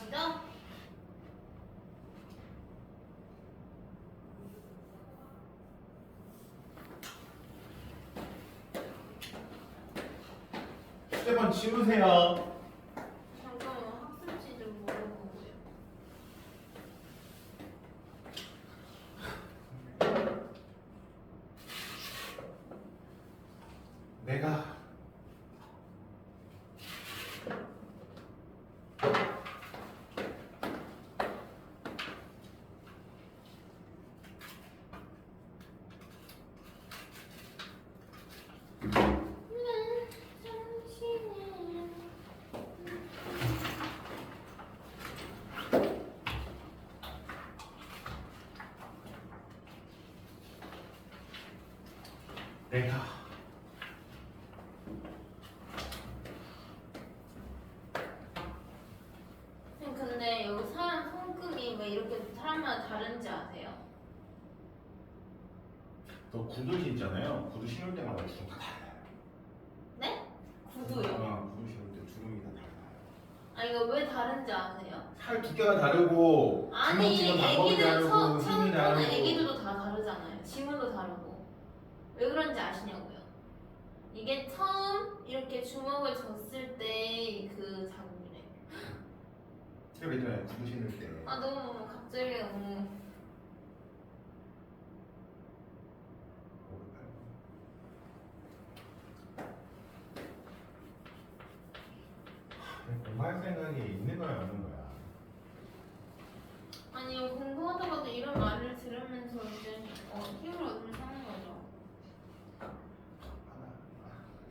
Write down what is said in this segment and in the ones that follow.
아시죠? 휴대폰 치우세요. 잠깐만 학습지 좀 물어보고요. 내가 내가 근데 여기 사람 성격이 왜 이렇게 사람마다 다른지 아세요? 너 구두 신잖아요. 구두 신을 때마다 주름 다 달라요. 네? 구두요? 구두 신을 때 주름이 다 달라요. 아 이거 왜 다른지 아세요? 살 두께가 다르고 아니 주먹 쥐는 방법이 애기들 다르고 힘이 처음에는 다르고. 애기들도 다 다르잖아요. 지문도 다르고 왜 그런지 아시냐고요? 이게 처음 이렇게 주먹을 줬을 때 그 자국이래. 제가 있잖아요. 구두 신을 때. 아 너무 갑자기 너무 공부할 생각이 있는 거야 없는 거야? 아니 공부하다가도 이런 말을 들으면서 이제 힘을 얻으면서 하는 거죠. 하나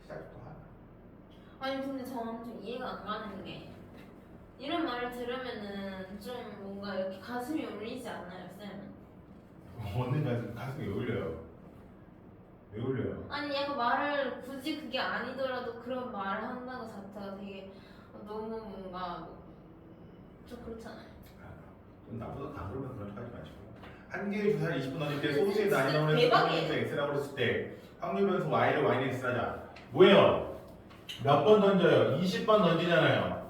시작부터 하나. 아니 근데 저는 좀 이해가 안 가는 게 이런 말을 들으면은 좀 뭔가 이렇게 가슴이 울리지 않나요, 쌤? 얻는 가슴이 왜 울려요? 왜 울려요? 아니 약간 말을 굳이 그게 아니더라도 그런 말을 한다는 것 자체가 되게 너무 뭔가 좀 그렇잖아요. 좀 나보다 다 그러면 그런 척 하지 마시고. 한 개의 주사를 20분 던질 때 소수의 진짜 나이너를 대박이에요. x라고 그랬을 때 확률 변수 y를 y는 하자. 뭐예요? 몇 번 던져요? 20번 던지잖아요.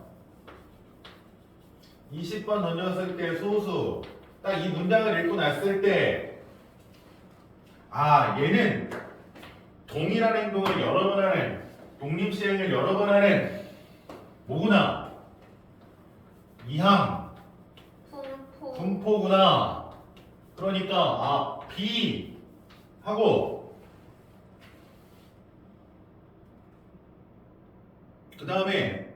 20번 던졌을 때 소수 딱 이 문장을 읽고 났을 때 아 얘는 동일한 행동을 여러 번 하는 독립시행을 여러 번 하는 뭐구나 이항 분포구나. 그러니까 아 B 하고 그 다음에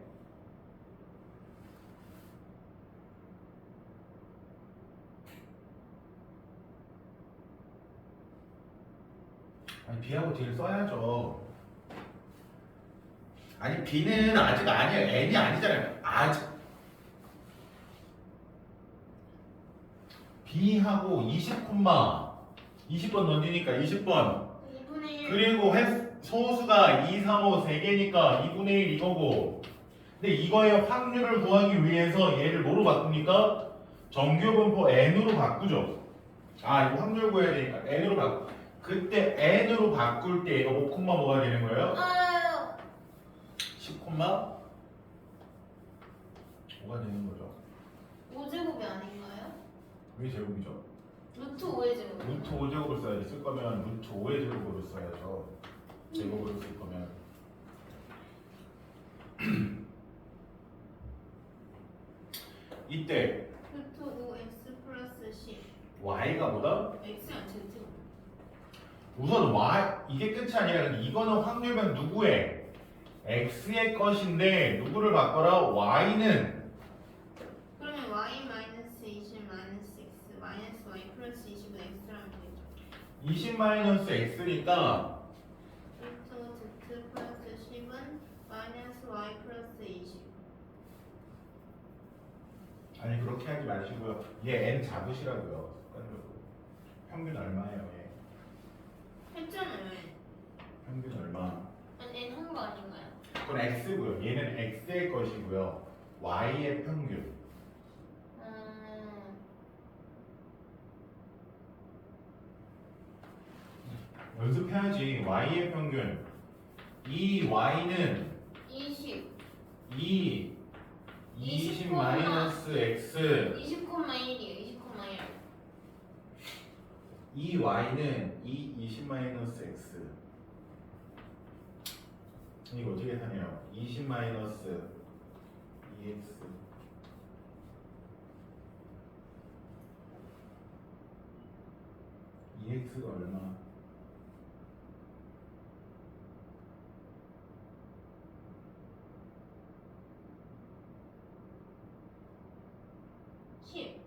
아니 B하고 D를 써야죠. 아니 B는 아직 아니에요. N이 아니잖아요. 아직 B하고 20번 던지니까 20번 2분의 1 그리고 소수가 2, 3, 5 3개니까 2분의 1 이거고 근데 이거의 확률을 구하기 위해서 얘를 뭐로 바꿉니까? 정규분포 n으로 바꾸죠. 아 이거 확률 구해야 되니까 n으로 바꾸 그때 n으로 바꿀 때 얘가 5, 뭐가 되는 거예요? 아유 10, 뭐가 되는 거죠? 5제곱이 아닌가요? 왜 제곱이죠? 루트 5의 제곱. 루트 5제곱을 써야지. 쓸 거면 루트 5의 제곱으로 써야죠. 제곱으로 쓸 거면 이때 루트 5x 플러스 10 y가 뭐다? x랑 z. 우선 y 이게 끝이 아니라 이거는 확률변 누구의? x의 것인데 누구를 바꿔라? y는 그러면 y 마이너스 20 마이너스 x 마이너스 y 플러스 20은 x라면 되죠. 20 마이너스 x니까 루트 z 플러스 10은 마이너스 y 플러스 20. 아니 그렇게 하지 마시고요. 얘 n 잡으시라고요. 습관적으로. 평균 얼마예요? 얘? 했잖아요. 평균 얼마? 아니 n 한 거 아닌가요? 그건 x고요. 얘는 x의 것이고요. y의 평균. 연습해야지. y의 평균. 이 y는 20. 2 20 마이너스 x 20,1이에요. 20,1. 이 y는 20 마이너스 x 이거 어떻게 하냐요? 20 마이너스 2x 2x가 얼마? 10.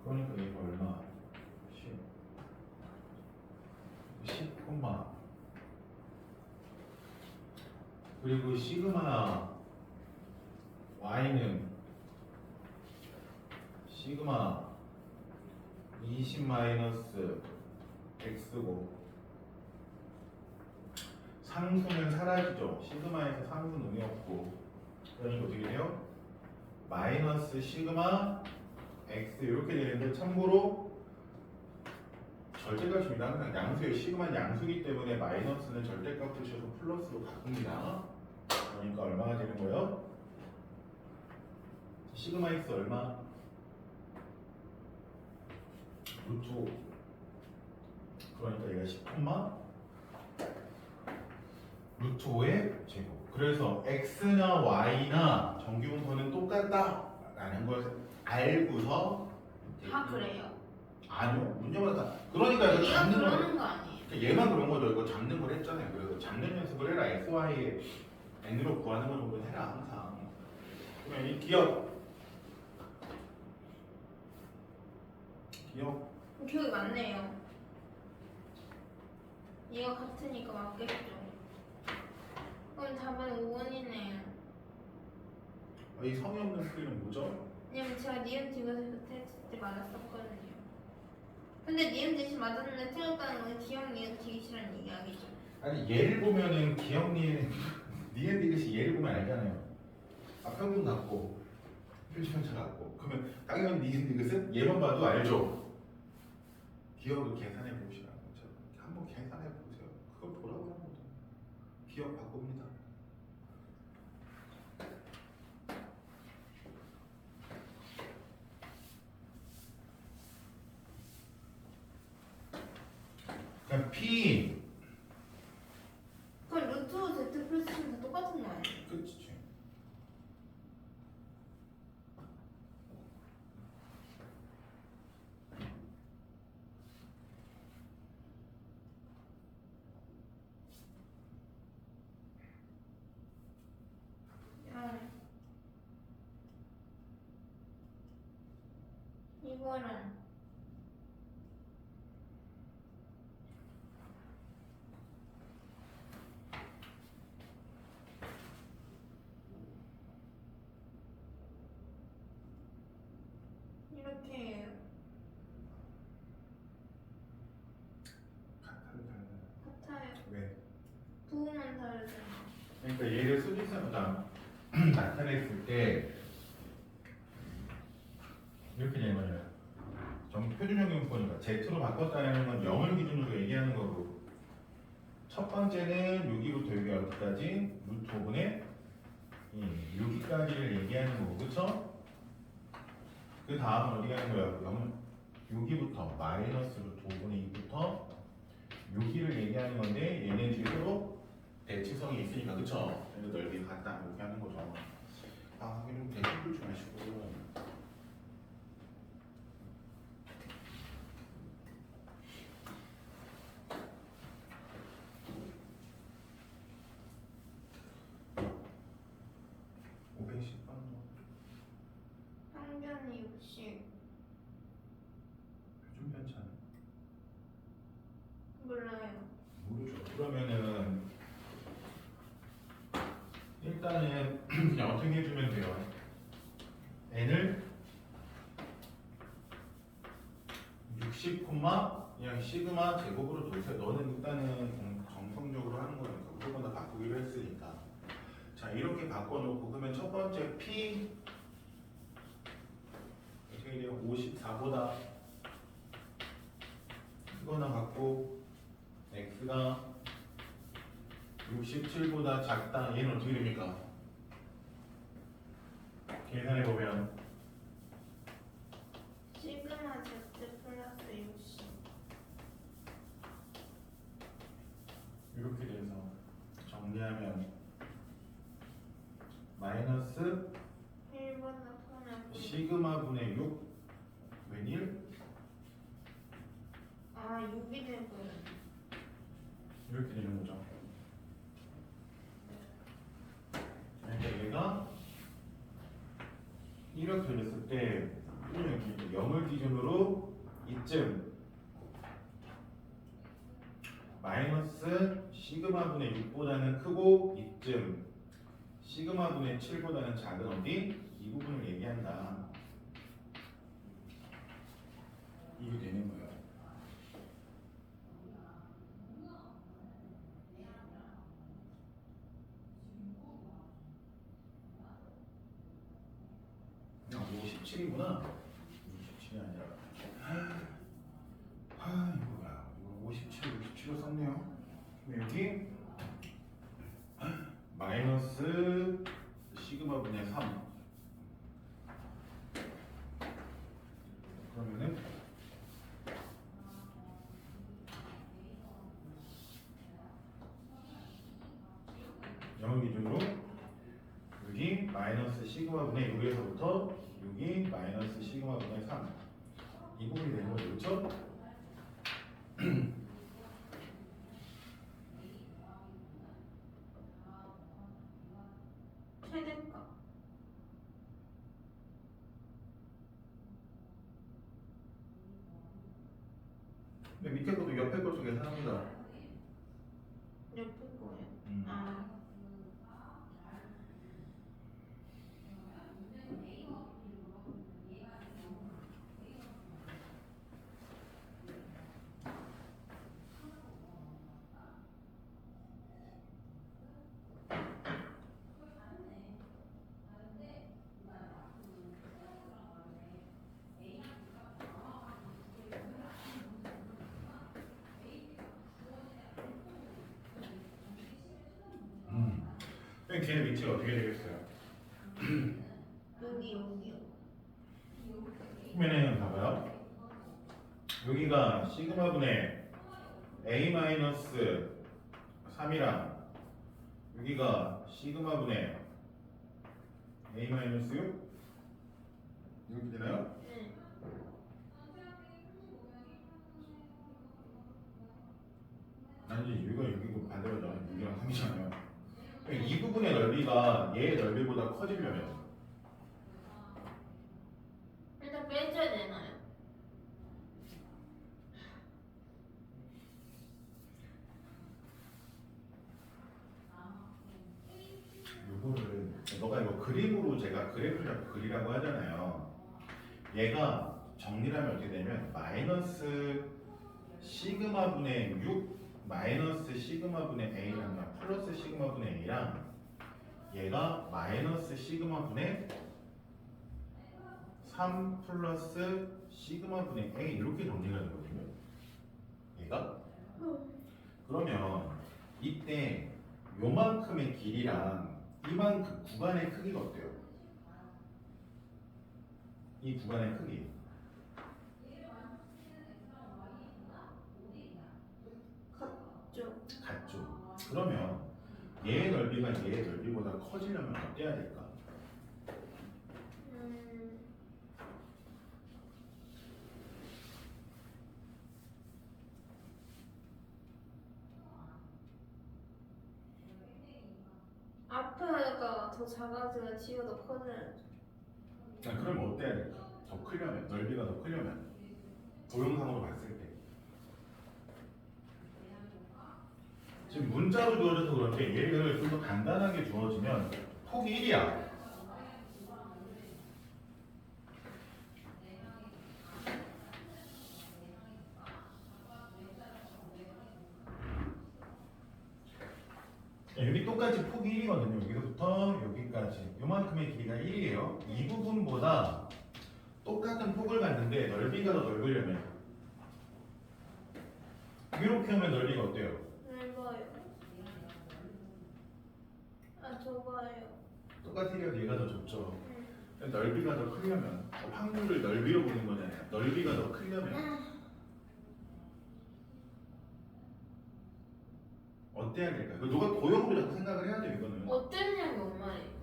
그러니까 이거 얼마? 10 콤마 그리고 시그마 y는 시그마 20 마이너스 x고 상수는 사라지죠. 시그마에서 상수는 의미 없고 그러니까 어떻게 돼요? 마이너스 시그마 x 이렇게 되는데 참고로 절대값입니다. 항상 양수의 시그마는 양수기 때문에 마이너스는 절대값 붙여서 플러스로 바꿉니다. 그러니까 얼마가 되는 거예요? 시그마 x 얼마? 루트 5. 그러니까 얘가 10 콤마 루트 5의 제곱. 그래서 x나 y나 정규분포는 똑같다라는 걸 알고서 다 그래요? 아니요. 문제마다 다. 그러니까 이거 얘가 잡는 거 그러는 거 아니에요? 그러니까 얘만 그런 거죠. 이거 잡는 걸 했잖아요. 그래서 잡는 연습을 해라. x, y의 n으로 구하는 걸 정도 해라 항상. 그러면 이 기억 기억이 많네요. 얘가 같으니까 맞겠죠. 그럼 답은 5원이네요. 이 성의 없는 소리는 뭐죠? 왜냐면 제가 니은 디귿을 그때 했을 때 맞았었거든요. 근데 니은 디귿이 맞았는데 틀렸다는 건 기억 니은 디귿이라는 이야기죠. 아니 얘를 보면은 기억 니은 디귿이 얘를 보면 알잖아요. 아 평균 같고 표시편차 같고 그러면 당연히 니은 디귿은 얘만 봐도 알죠. 기억을 계산해 봅시다. 한번 계산해 보세요. 그걸 보라고 하는 거죠. 기억 바꿉니다. 그럼 P 그럼 루트 Z 플러스 10은 다 똑같은 거 아니에요? 끝이지. 이거랑 이렇게 해요. 같아요. 왜? 부호만 다르잖아. 그러니까 얘를 수직선으로 나타냈을 때 이렇게 되는 거예요. 표준형용포니까 Z로 바꿨다는 건 0을 기준으로 얘기하는 거고 첫 번째는 여기부터 여기 어디까지? 루트 5분의 여기까지를 얘기하는 거고 그쵸? 그 다음은 어디 가는 거야? 0은 여기부터 마이너스 루트 5분의 2부터 여기를 얘기하는 건데 얘는 뒤에 서로 대칭성이 있으니까 그쵸? 그래서 넓이 같다 이렇게 하는 거죠. 아 이런 대칭 풀지 마시고 항변이 60. 표준 편차는 몰라요. 모르죠. 그러면은 일단은 그냥 어떻게 해주면 돼요? n을 60, 그냥 시그마 제곱으로 돌세요. 너는 일단은 정성적으로 하는 거니까 무조건 다 바꾸기로 했으니까. 자 이렇게 바꿔놓고 그러면 첫 번째 p 어떻게 돼요? 54보다 크거나 같고 x가 67보다 작다. 얘는 어떻게 됩니까? 계산해보면 시그마 Z 플러스 60. 이렇게 돼서 정리하면 마이너스 1번 나타나고. 시그마분의 6 웬일? 아 6이 되고요. 이렇게 되는 거죠. 그러니까 얘가 이렇게 됐을 때 여기 0을 기준으로 이쯤 마이너스 시그마분의 6보다는 크고 이쯤 시그마분의 7보다는 작은 어디? 이 부분을 얘기한다. 이게 되는 거예요. 아, 57이구나. 67이 아니라. 이거 뭐야? 이거 57로 썼네요. 그럼 여기 마이너스 시그마분의 3. 그러면은 영을 기준으로 여기 마이너스 시그마분의 6에서부터 여기 마이너스 시그마분의 3. 이 부분이 되는 거죠, 그렇죠? 최대값. 근데 밑에 것도 옆에 것도 계산합니다. 옆에 거예요. 음. 아 그럼 걔네 위치가 어떻게 되겠어요? 여기요. 그러면은 봐봐요. 여기가 시그마분의 a 마이너스 3이랑 여기가 시그마분의 a 마이너스 6 이렇게 되나요? 네. 아니 여기가 여기고 반대로잖아. 6이랑 3이잖아요. 이 부분의 넓이가 얘의 넓이보다 커지려면 일단 빼줘야 되나요? 요거를 너가 이거 그림으로 제가 그래프를 잡고 그리라고 하잖아요. 얘가 정리를 하면 어떻게 되면 마이너스 시그마분의 6 마이너스 시그마분의 a랑 플러스 시그마분의 a랑 얘가 마이너스 시그마분의 3 플러스 시그마분의 a 이렇게 정리가 되거든요. 얘가 그러면 이때 요만큼의 길이랑 이만큼 구간의 크기가 어때요? 이 구간의 크기 같죠? 그러면 얘의 넓이가 얘의 넓이보다 커지려면 어때야 될까? 앞에가 더 작아지고 뒤가 더 커져야죠. 그럼 어때야 될까? 더 크려면 넓이가 더 크려면 도형상으로 봤을 때 지금 문자로 주어져서 그런데 얘를 좀 더 간단하게 주어지면 폭이 1이야. 여기 똑같이 폭이 1이거든요. 여기서부터 여기까지 요만큼의 길이가 1이에요. 이 부분보다 똑같은 폭을 갖는데 넓이가 더 넓으려면 이렇게 하면 넓이가 어때요? 넓어요. 아 좁아요. 똑같으려 얘가 더 좁죠. 넓이가 더 크려면 확률을 넓이로 보는 거잖아요. 넓이가 더 크려면 어때야 될까요? 누가 도형으로 자꾸 생각을 해야 돼요. 이거는 어땠냐면 뭔 말이에요?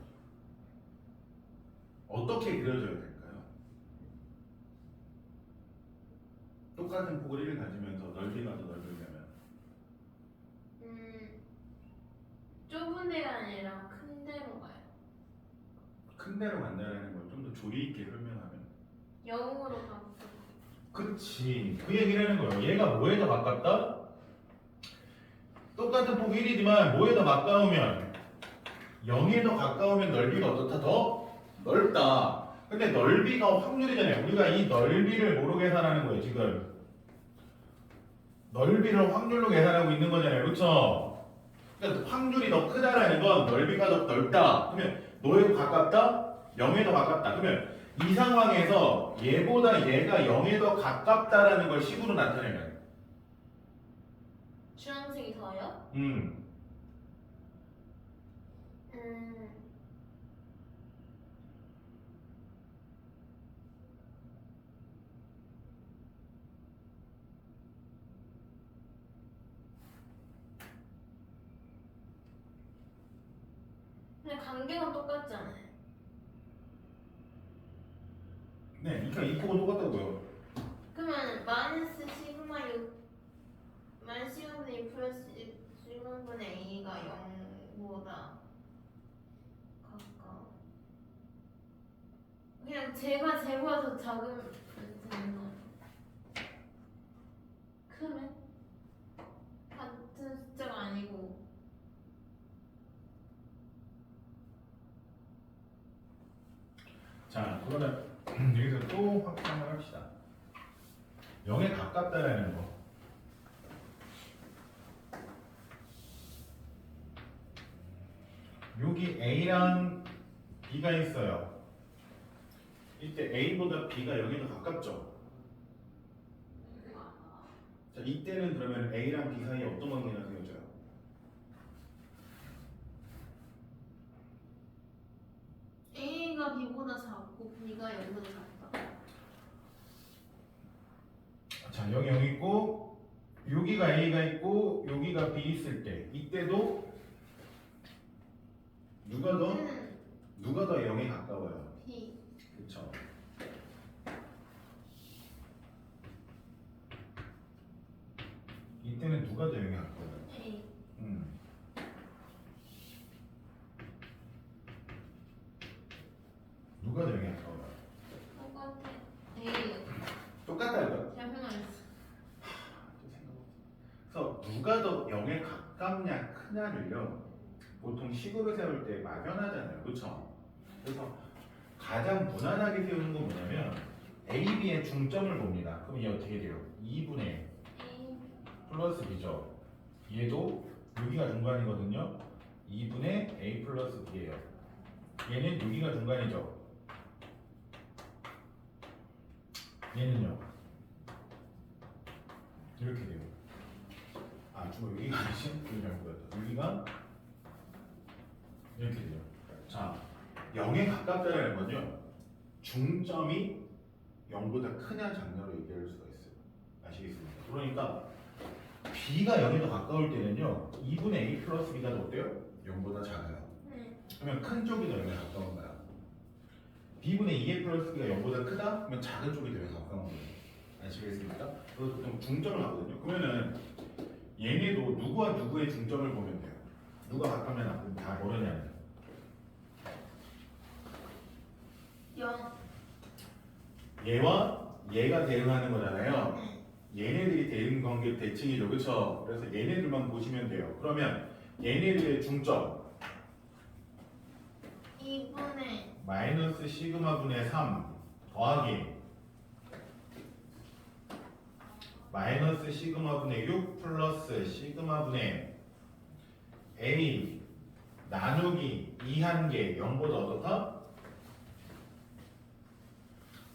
어떻게 그려져야 될까요? 똑같은 폭을 1을 가지면서 넓이가 더 넓으려면 좁은 데가 아니라 큰 데로 가요. 큰 데로 간다는 걸 좀 더 조리 있게 설명하면 0으로 가고. 그치 그 얘기를 하는 거예요. 얘가 뭐에 더 가깝다? 똑같은 폭 1이지만 뭐에 더 가까우면 0에 더 가까우면 넓이가 어떻다? 더 넓다. 근데 넓이가 확률이잖아요. 우리가 이 넓이를 뭐로 계산하는 거예요 지금? 넓이를 확률로 계산하고 있는 거잖아요. 그렇죠? 그러니까 확률이 더 크다라는 건 넓이가 더 넓다. 그러면 뭐에 더 가깝다? 0에 더 가깝다. 그러면 이 상황에서 얘보다 얘가 0에 더 가깝다라는 걸 식으로 나타내면 주황색이 더요? 근데 간격은 똑같잖아요. 네, 그러니까 이 폭은 똑같다고요. 그러면 마이너스 시그마 6 마이너스 시그마분의 2 플러스 시그마분의 A가 0보다 가까워. 그냥 제가 제보다 더 작은 되는 거. 크면 같은 숫자가 아니고. 자, 그러면 여기서 또 확장을 합시다. 0에 가깝다라는 거. 여기 A랑 B가 있어요. 이때 A보다 B가 0에 더 가깝죠. 자, 이때는 그러면 A랑 B 사이에 어떤 관계가 생겨져요? A가 B보다 작고 B가 0보다 작다. 자, 여기 0 있고 여기가 A가 있고 여기가 B 있을 때 이때도 누가 더 0에 가까워요? B. 그렇죠. 이때는 누가 더 0에 가까워요? A. 누가 더 0에 가까워요? 똑같아. A. 똑같다고요? 제가 생각했어. 그래서 누가 더 0에 가깝냐 크냐를요 보통 식으로 세울 때 막연하잖아요. 그렇죠? 그래서 가장 무난하게 세우는 건 뭐냐면 A, B의 중점을 봅니다. 그럼 얘 어떻게 돼요? 2분의 A. 플러스 B죠. 얘도 여기가 중간이거든요. 2분의 A 플러스 B예요. 얘는 여기가 중간이죠. 얘는요. 이렇게 돼요. 아, 주로 여기가 아니지? 여기 잘못 보였다. 여기가 이렇게 돼요. 자, 0에 가깝다는 건요. 중점이 0보다 크냐 작냐로 얘기할 수가 있어요. 아시겠습니까? 그러니까 B가 0에 더 가까울 때는요. 2분의 A 플러스 B가 더 어때요? 0보다 작아요. 그러면 큰 쪽이 더 0에 가까운 거야. B분의 2A 플러스 B가 0보다 크다? 그러면 작은 쪽이 더 0에 가까운 거예요. 아시겠습니까? 그래서 보통 중점을 하거든요. 그러면은 얘네도 누구와 누구의 중점을 보면 돼요. 누가 가깝냐 나쁘냐 다 모르냐면 0. 얘와 얘가 대응하는 거잖아요. 얘네들이 대응 관계 대칭이죠. 그렇죠? 그래서 얘네들만 보시면 돼요. 그러면 얘네들의 중점 2분의 마이너스 시그마 분의 3 더하기 마이너스 시그마 분의 6 플러스 시그마 분의 A 나누기 2한개 0보다 어떻다?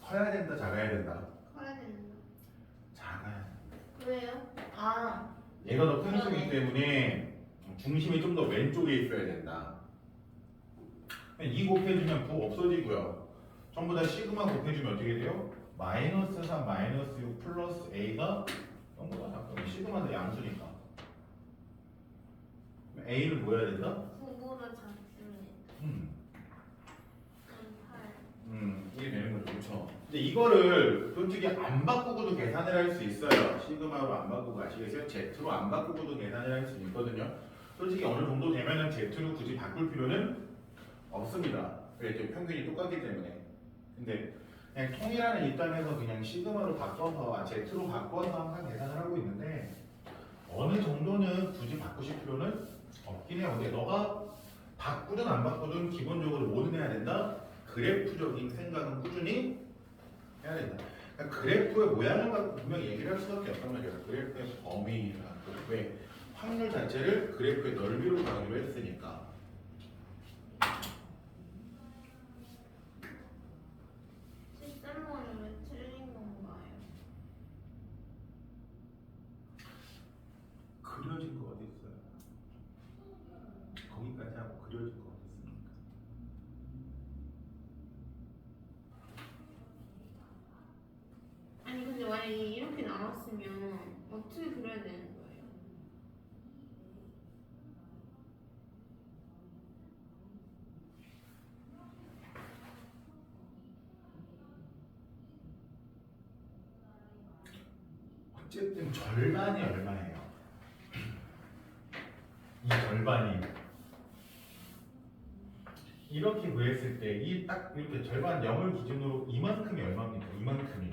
커야 된다 작아야 된다? 커야 된다. 작아야 된다. 왜요? 아. 얘가 더 큰 수이기 그러네. 때문에 중심이 좀 더 왼쪽에 있어야 된다. 2 곱해주면 9 없어지고요. 전부 다 시그마 곱해주면 어떻게 돼요? 마이너스 3 마이너스 6 플러스 A가 0보다 작거든. 시그마는 양수니까. 그럼 A를 뭐 해야 된다? 9보다 작습니다. 8. 이게 되는 거죠. 그렇죠. 근데 이거를 솔직히 안 바꾸고도 계산을 할 수 있어요. 시그마로 안 바꾸고 아시겠어요? Z로 안 바꾸고도 계산을 할 수 있거든요. 솔직히 어느 정도 되면은 Z로 굳이 바꿀 필요는 없습니다. 왜냐면 평균이 똑같기 때문에. 근데 그냥 통일하는 입장에서 그냥 시그마로 바꿔서 Z로 바꿔서 항상 계산을 하고 있는데 어느 정도는 굳이 바꾸실 필요는 없긴 해요. 근데 너가 바꾸든 안 바꾸든 기본적으로 뭐는 해야 된다? 그래프적인 생각은 꾸준히 해야 된다. 그러니까 그래프의 모양을 갖고 분명히 얘기를 할 수밖에 없단 말이에요. 그래프의 범위를 갖고. 왜? 확률 자체를 그래프의 넓이로 가기로 했으니까. 뒷살모는 왜 틀린 건가요? 그려진 거 어디 있어요? 거기까지 하고 그려진 거 어디 있습니까? 아니 근데 만약에 이렇게 나왔으면 어떻게 그려야 되는 거예요? 어쨌든 절반이 얼마예요? 이 절반이 이렇게 구했을 때 이 딱 이렇게 절반 0을 기준으로 이만큼이 얼마입니까? 이만큼이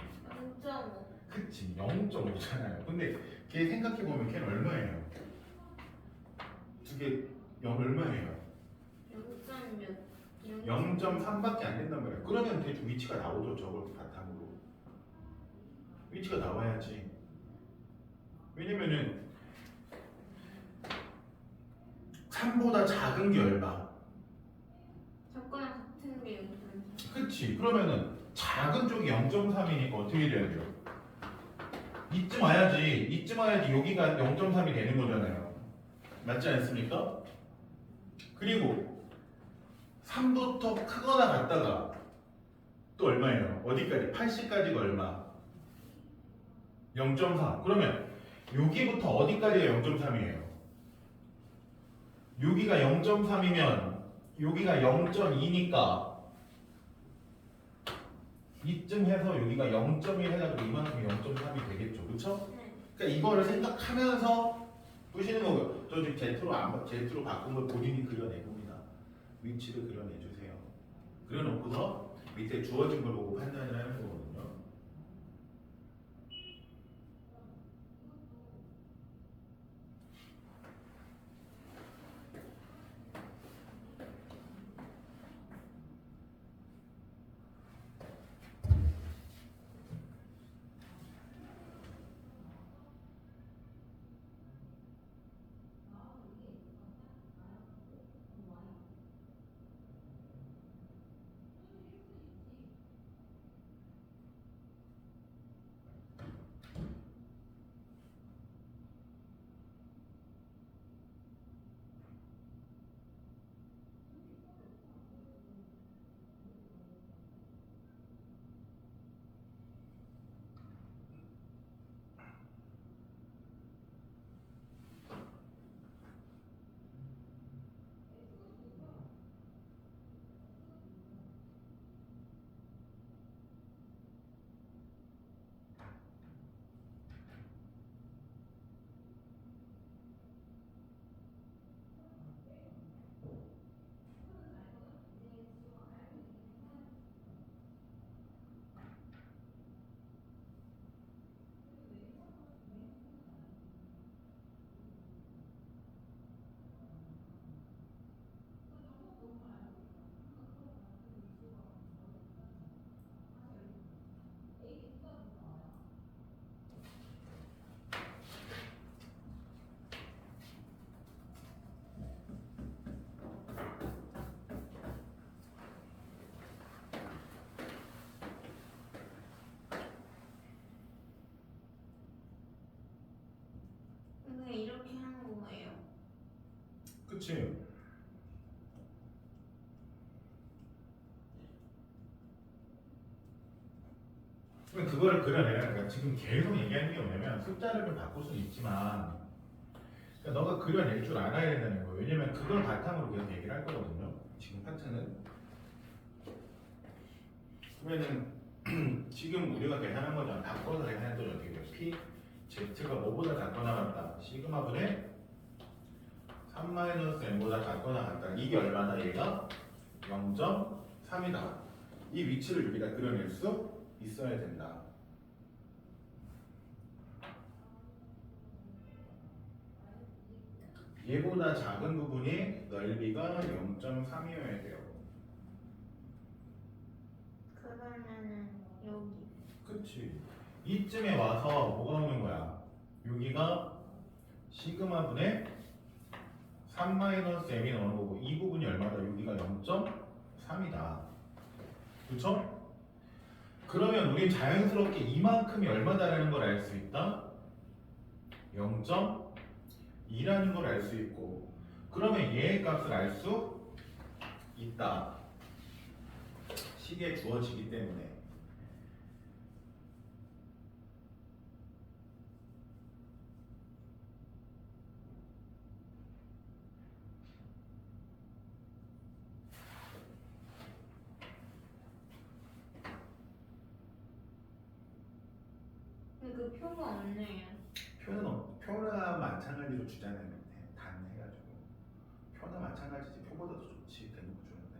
0.5. 그치 0.5잖아요. 근데 걔 생각해보면 걔는 얼마예요? 두 개 0 얼마예요? 0.몇? 0.3밖에 안 된단 말이에요. 그러면 대충 위치가 나오죠. 저걸 바탕으로 위치가 나와야지. 왜냐면은 3보다 작은 게 얼마? 작거나 같은 게 0.3. 그치. 그러면은 작은 쪽이 0.3이니까 어떻게 돼야 돼요? 이쯤 와야지. 이쯤 와야지 여기가 0.3이 되는 거잖아요. 맞지 않습니까? 그리고 3부터 크거나 같다가 또 얼마예요? 어디까지? 80까지가 얼마? 0.3. 그러면 여기부터 어디까지가 0.3이에요? 여기가 0.3이면 여기가 0.2니까 이쯤 해서 여기가 0.1 해가지고 이만큼이 0.3이 되겠죠. 그렇죠? 네. 그러니까 이거를 생각하면서 푸시는 거고요. 저 지금 Z로 바꾼 걸 본인이 그려내봅니다. 위치를 그려내주세요. 그려놓고서 밑에 주어진 걸 보고 판단을 하는 거거든요. 근데 이렇게 하는 거예요. 그치? 그러면 그거를 그려내는 거야. 지금 계속 얘기하는 게 뭐냐면 숫자를 좀 바꿀 수는 있지만 그러니까 너가 그려낼 줄 알아야 된다는 거예요. 왜냐면 그걸 바탕으로 계속 얘기를 할 거거든요. 지금 파트는. 그러면은 지금 우리가 계산한 거잖아. 바꿔서 계산했더니 어떻게 돼요? P Z가 뭐보다 작거나 같다. 시그마분의 3-n보다 작거나 같다. 이게 얼마나 얘가? 0.3이다. 이 위치를 여기다 그려낼 수 있어야 된다. 얘보다 작은 부분이 넓이가 0.3이어야 돼요. 그러면은 여기. 그치. 이쯤에 와서 뭐가 오는 거야? 여기가 시그마분의 3-m이 나오는 거고 이 부분이 얼마다? 여기가 0.3이다. 그쵸? 그러면 우린 자연스럽게 이만큼이 얼마다라는 걸 알 수 있다? 0.2라는 걸 알 수 있고 그러면 얘의 값을 알 수 있다. 식에 주어지기 때문에. 근데 그 표가 없네요. 표나 마찬가지로 주잖아요. 밑에 단 해가지고 표나 마찬가지지 표보다 더 좋지 대놓고 주는데.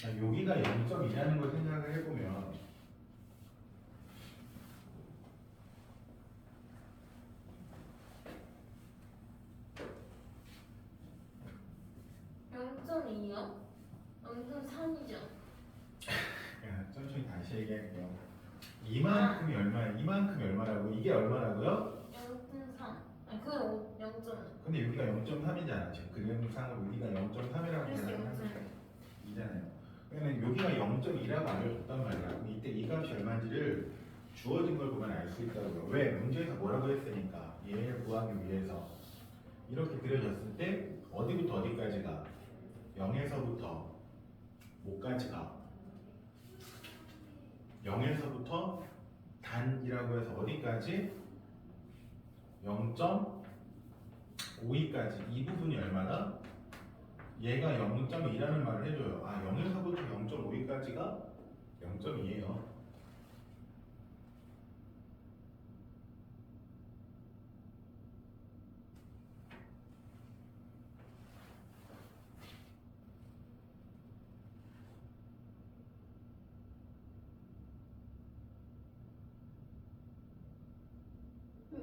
여기가 0.2라는 걸 생각을 해보면 (0.2요) 0.3이죠. 천천히 다시 얘기할게요. 이만큼이 얼마야? 이만큼이 얼마라고? 이게 얼마라고요? 0.3. 아니 그건 0.5. 근데 여기가 0.3이잖아. 지금 그림상으로 여기가 0.3이라고 그래서 계산을 0.5. 하니까 이잖아요. 그러면 여기가 0.2라고 알려줬단 말이야. 그럼 이때 이 값이 얼마인지를 주어진 걸 보면 알 수 있다고요. 왜? 문제에서 뭐라고 했으니까 얘를 구하기 위해서 이렇게 그려졌을 때 어디부터 어디까지가 0에서부터 뭐까지 가? 0에서부터 단이라고 해서 어디까지? 0.52까지 이 부분이 얼마나? 얘가 0.2라는 말을 해줘요. 아 0에서부터 0.52까지가 0.2예요.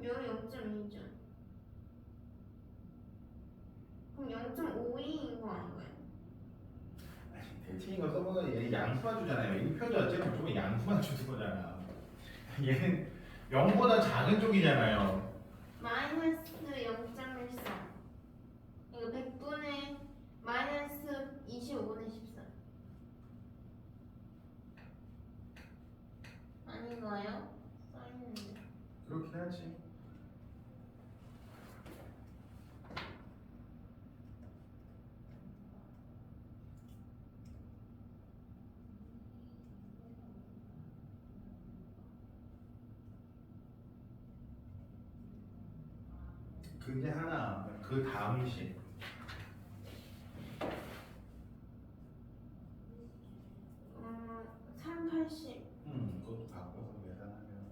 여기 0.2죠. 그럼 0.52인 거 아닌가요? 대칭인 거 써보면 얘 양수만 주잖아요. 이 표도 어쨌든 무조건 양수만 주는 거잖아. 얘는 0보다 작은 쪽이잖아요. 마이너스 0.13. 이거 100분의 마이너스 25분의 14. 아닌가요? 써있는데. 그렇긴 하지. 그게 하나. 그 다음 식. 380. 그것도 바꿔서 계산하면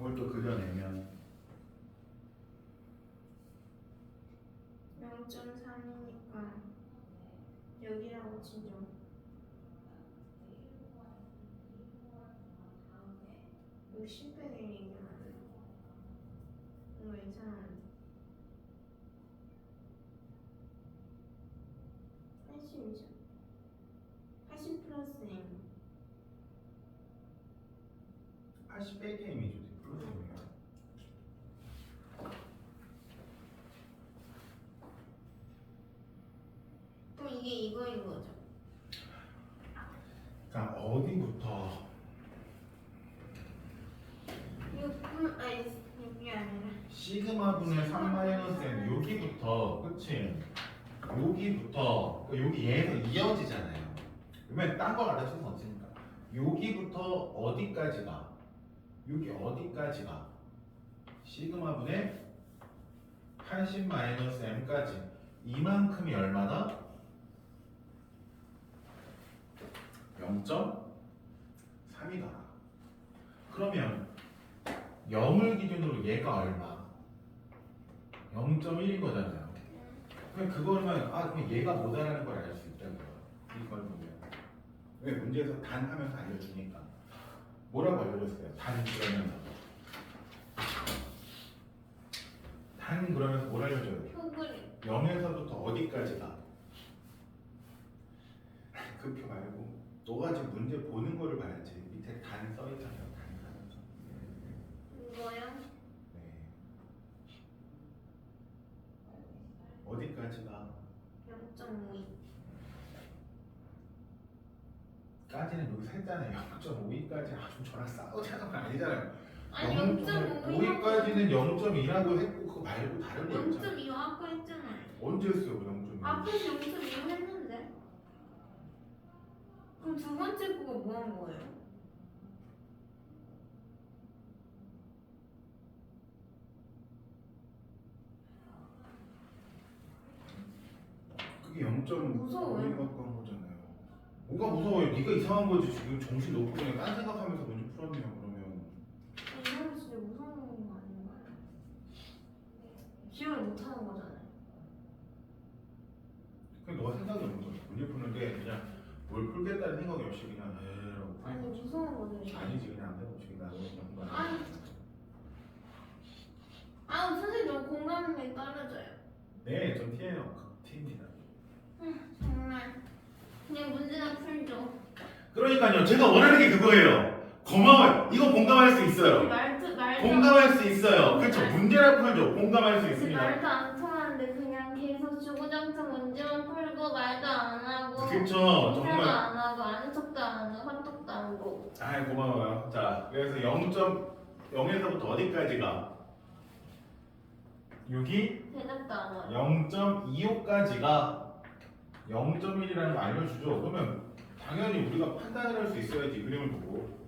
이걸 또 그려내면 0.3이니까 여기라고 치죠. 이거 10 빼기 1이면 뭔가 이상한데. 80이죠. 80 플러스 M. 80 빼기 m이죠. 플러스 m이에요. 그럼 이게 이거인 거죠. 그러니까 어디부터 6분 아니 6이 아니라 시그마 분의 3 마이너스 m 여기부터 그치? 여기부터 여기 얘에서 이어지잖아요. 그러면 딴 거 갖다 쓸 수 없으니까 여기부터 어디까지가 여기 어디까지가 시그마 분의 80 마이너스 m까지 이만큼이 얼마나? 0.3이다. 그러면 0을 기준으로 얘가 얼마? 0.1인 거잖아요. 그럼 그거면 그럼 얘가 뭐다라는 걸 알 수 있다고요. 이걸 보면 왜 문제에서 단 하면서 알려주니까 뭐라고 알려줬어요? 단 그러면서 단 그러면서 뭘 알려줘요? 표그림. 0에서부터 어디까지가? 그 표 말고 너가 지금 문제 보는 거를 봐야지. 밑에 단 써있잖아요. 단 하면서 이거요? 네. 어디까지가? 0.52. 까지는 여기 했잖아요. 0.52까지 좀 저랑 싸우자는 건 아니잖아요. 아니 0.52. 5까지는 0.2라고 했고 그거 말고 다른 거 있잖아요. 0.25 아까 했잖아요. 언제 했어요? 0.2? 앞에서 0.25 했는데. 그럼 두 번째 거가 뭐 한 거예요? 그게 0.5 무서워요. 갖고 한 거잖아요. 뭐가 무서워요? 네가 이상한 거지. 지금 정신 놓고 그냥 딴 생각하면서 문제 풀었네요. 그러면 이거 진짜 무서운 거 아닌가요? 기억을 못 하는 거잖아요. 그냥 너가 생각이 없는 거지. 문제 푸는데 그냥 뭘 풀겠다는 생각이 없이 그냥 에라고 푸는 아니 거지. 무서운 거죠. 아니지 그냥 안 되고 그냥 그런 거 아니. 선생님 너무 공감이 떨어져요. 네, 전 T예요. T입니다. 정말 그냥 문제나 풀죠. 그러니까요. 제가 원하는 게 그거예요. 고마워요. 이거 공감할 수 있어요. 말도 공감할 수 있어요. 그렇죠. 문제를 풀죠. 공감할 수 근데 있습니다. 말도 안 통하는데 그냥 계속 주구장창 문제만 풀고 말도 안 하고 그렇죠. 인사도 정말. 안 하고 아는 척도 안 하고 한턱도 안 보고. 아, 고마워요. 자, 그래서 0.0에서부터 어디까지가? 여기 대답도 안 하고. 0.25까지가 0.1이라는 거 알려주죠. 그러면 당연히 우리가 판단을 할 수 있어야지. 그림을 보고.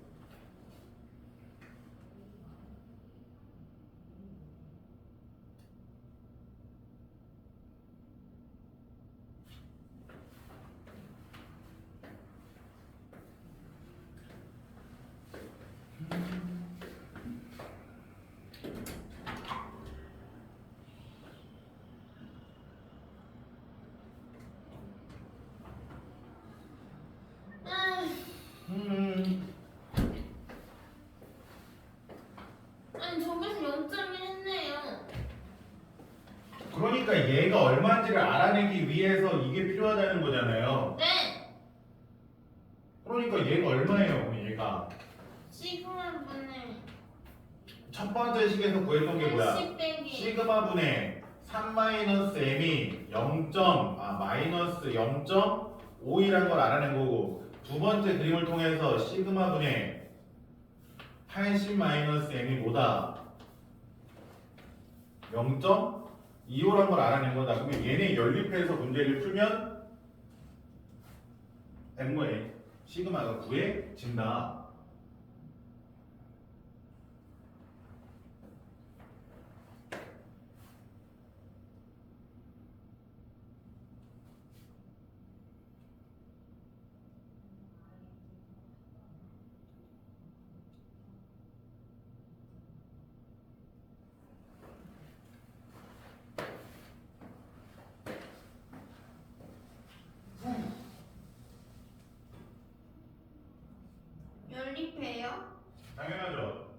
아니 저기서 0.1 했네요. 그러니까 얘가 얼마인지를 알아내기 위해서 이게 필요하다는 거잖아요. 네. 그러니까 얘가 얼마예요? 그럼 얘가 시그마 분의 첫 번째 식에서 구했던 게 뭐야? 80 빼기 시그마 분의 3 마이너스 m이 0. 마이너스 0.5이란 걸 알아낸 거고, 두 번째 그림을 통해서 시그마 분의 80 마이너스 m이 뭐다? 0.25란 걸 알아낸 거다. 그러면 얘네 연립해서 문제를 풀면 m의 시그마가 구해진다. 대입해요? 당연하죠.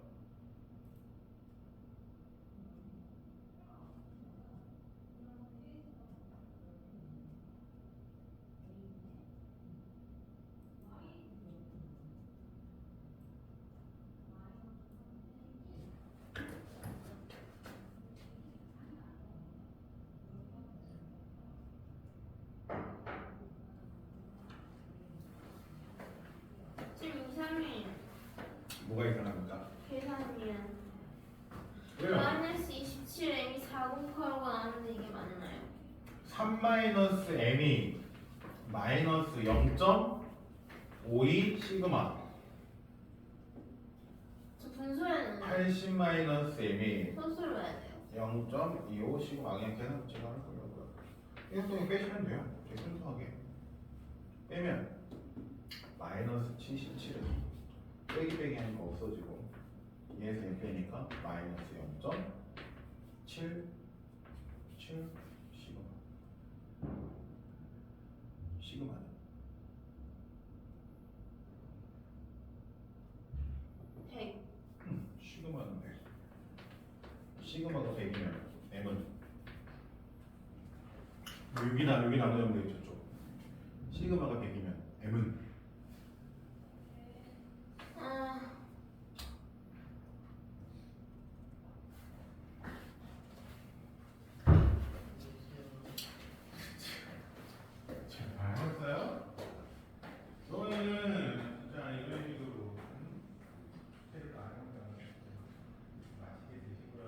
지금 3일 뭐가 이상합니까? 계산이야. 왜요? 마이너스 27m이 408가 나왔는데 이게 맞나요? 3-m이 마이너스 0.52 시그마 저 분수에는 80-m이 소수를 봐야 돼요. 0.25 시그마 그냥 계산 제가 할 거려고요. 이것도 빼시면 돼요. 되게 순수하게 빼면 마이너스 77은 빼기 하니까 없어지고 얘에서 얘 빼니까 마이너스 0.77 시그마 시그마는 시그마는 100 시그마가 100이면 m은 여기다 여기 나누면 되겠죠. 쪽. 시그마가 100이면 m은 아, 잘 했어요? 너희는 진짜 이런 식으로 테이블 안 해보면 맛있게 드시고요.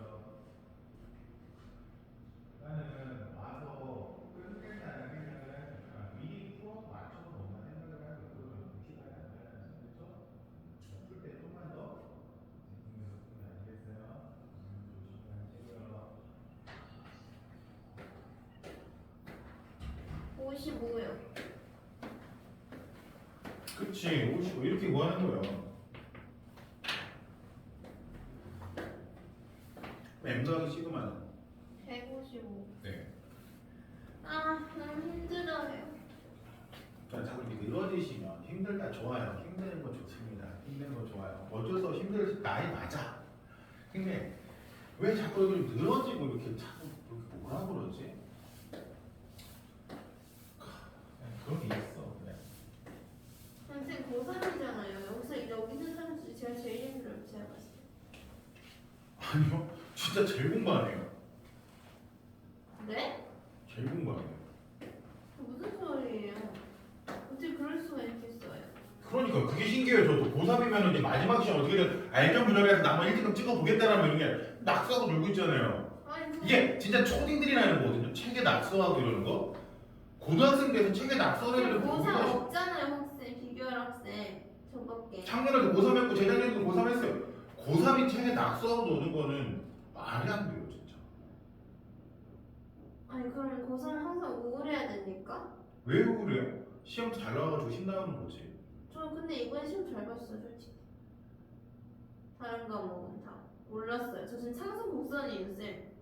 나는 와서 끝까지 안 생각을 미리 풀어서 맞춰서 뭔가 생각을 하고 그러면 시간이 안 가요. 그렇죠? 풀때 좀만 더 집중해서 풀면 알겠어요? 조심하시고요. 55요. 그치 55 이렇게 뭐 하는 거예요? m 더하기 시그마는 155. 네. 아, 너무 힘들어요. 그러니까 자꾸 이렇게 늘어지시면 힘들다 좋아요. 힘드는 거 좋습니다. 힘드는 거 좋아요. 어쩔 수 없이 힘들 나이 맞아. 근데 왜 자꾸 이렇게 늘어지고 이렇게 자꾸 이렇게 뭐라 그러지? 그런 게 있어. 그래. 선생님 고3이잖아요. 여기 있는 사람 중에 제가 제일 힘들어요. 제가 봤을 때. 아니요, 진짜 제일 공부하네요. 네? 제일 공부하네요. 무슨 소리예요? 어떻게 그럴 수가 있겠어요? 그러니까 그게 신기해요. 저도 고3이면 이제 마지막 시험 어떻게든 알전부전해서 나만 1등급 찍어보겠다라는 이런 게 낙서하고 놀고 있잖아요. 아니, 이게 진짜 초딩들이나 하는 거거든요. 책에 낙서하고 이러는 거. 고등학생 돼서 책에 낙서를 해도 고3 없잖아요, 학생. 비교할 학생. 저밖에. 작년에도 고3 했고 재작년에도 고3 했어요. 고3이 책에 낙서하고 노는 거는 말이 안 돼요, 진짜. 아니, 그럼 고3 항상 우울해야 됩니까? 왜 그래요? 시험도 잘 나와가지고 신나는 거지. 저 근데 이번에 시험 잘 봤어요, 솔직히. 다른 과목은 다 몰랐어요. 저 지금 상승 곡선이에요, 쌤.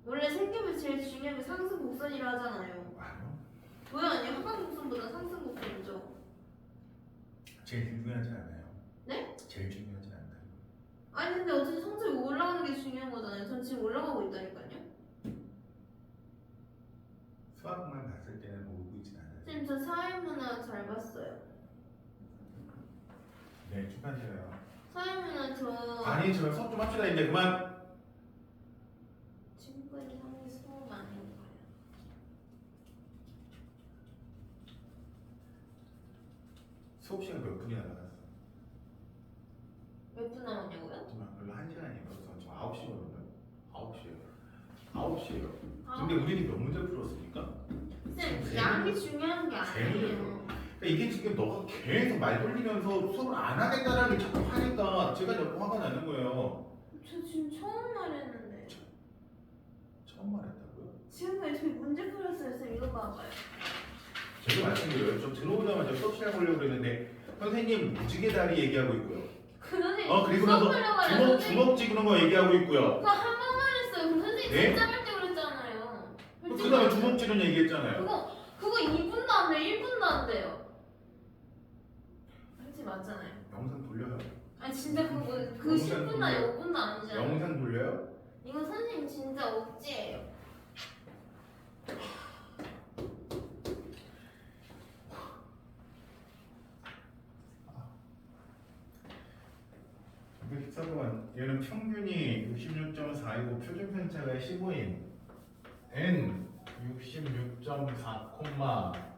원래 생기면 제일 중요한 게 상승 곡선이라 하잖아요. 아니요. 왜 아니에요? 하강 곡선보다 상승 곡선이죠. 제일 중요하진 않아요. 네? 제일 중요하진 않아요. 아니 근데 어쨌든 성적이 올라가는 게 중요한 거잖아요. 전 지금 올라가고 있다니까요. 수학만 봤을 때는 오고 있진 않아요. 쌤, 저 사회문화 잘 봤어요. 네, 축하드려요. 사회문화 저 아니, 제발 수업 좀 합시다. 이제 그만. 친구들이 하는 게 수업 많이 봐요. 수업 시간 몇 분이나 나갔어? 몇 분 남았냐고요? 정말 별로 1시간이 벌써 저 9시거든요. 9시에요. 9시에요. 아. 근데 우리는 몇 문제 풀었습니까? 쌤, 양이 중요한 게 아니에요. 그러니까 이게 지금 너가 계속 말 돌리면서 수업을 안 하겠다라는 게 자꾸 하니까 제가 자꾸 화가 나는 거예요. 저 지금 처음 말했는데. 처음 말했다고요? 지금까지 저희 문제 풀었어요, 쌤. 이거 봐봐요. 제가 말씀드려요. 좀 들어오자마자 수업 시작하려고 그랬는데 선생님 무지개 다리 얘기하고 있고요. 그 선생님 그리고 나서 주먹 찍는 거 얘기하고 있고요. 그거 한 번만 했어요. 그럼 선생님 네? 진짜 할 때 그랬잖아요. 그 다음에 주먹 찌는 얘기했잖아요. 그거 2분도 안 돼요. 1분도 안 돼요. 솔직히 맞잖아요. 영상 돌려요. 아니 진짜 그 영상 10분도 돌려요? 5분도 아니잖아요. 영상 돌려요? 이거 선생님 진짜 억지예요. 잠깐만, 얘는 평균이 66.4이고 표준 편차가 15인 n 66.4,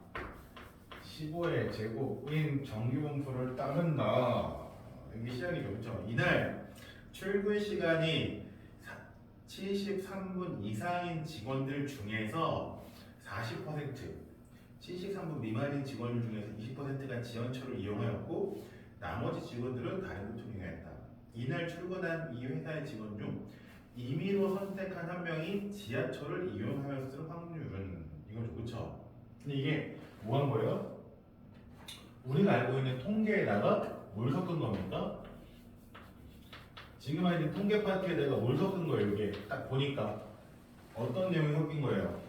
15의 제곱인 정규분포를 따른다. 이게 시작이 좋죠. 이날 출근 시간이 73분 이상인 직원들 중에서 40%, 73분 미만인 직원들 중에서 20%가 지연철을 이용하였고 나머지 직원들은 다른 교통을 이용했다. 이날 출근한 이 회사의 직원 중 임의로 선택한 한 명이 지하철을 이용하였을 확률은 이거죠, 그렇죠? 근데 이게 뭐 한 거예요? 우리가 알고 있는 통계에다가 뭘 섞은 겁니까? 지금 하는 통계 파트에 내가 뭘 섞은 거예요? 이게 딱 보니까 어떤 내용이 섞인 거예요?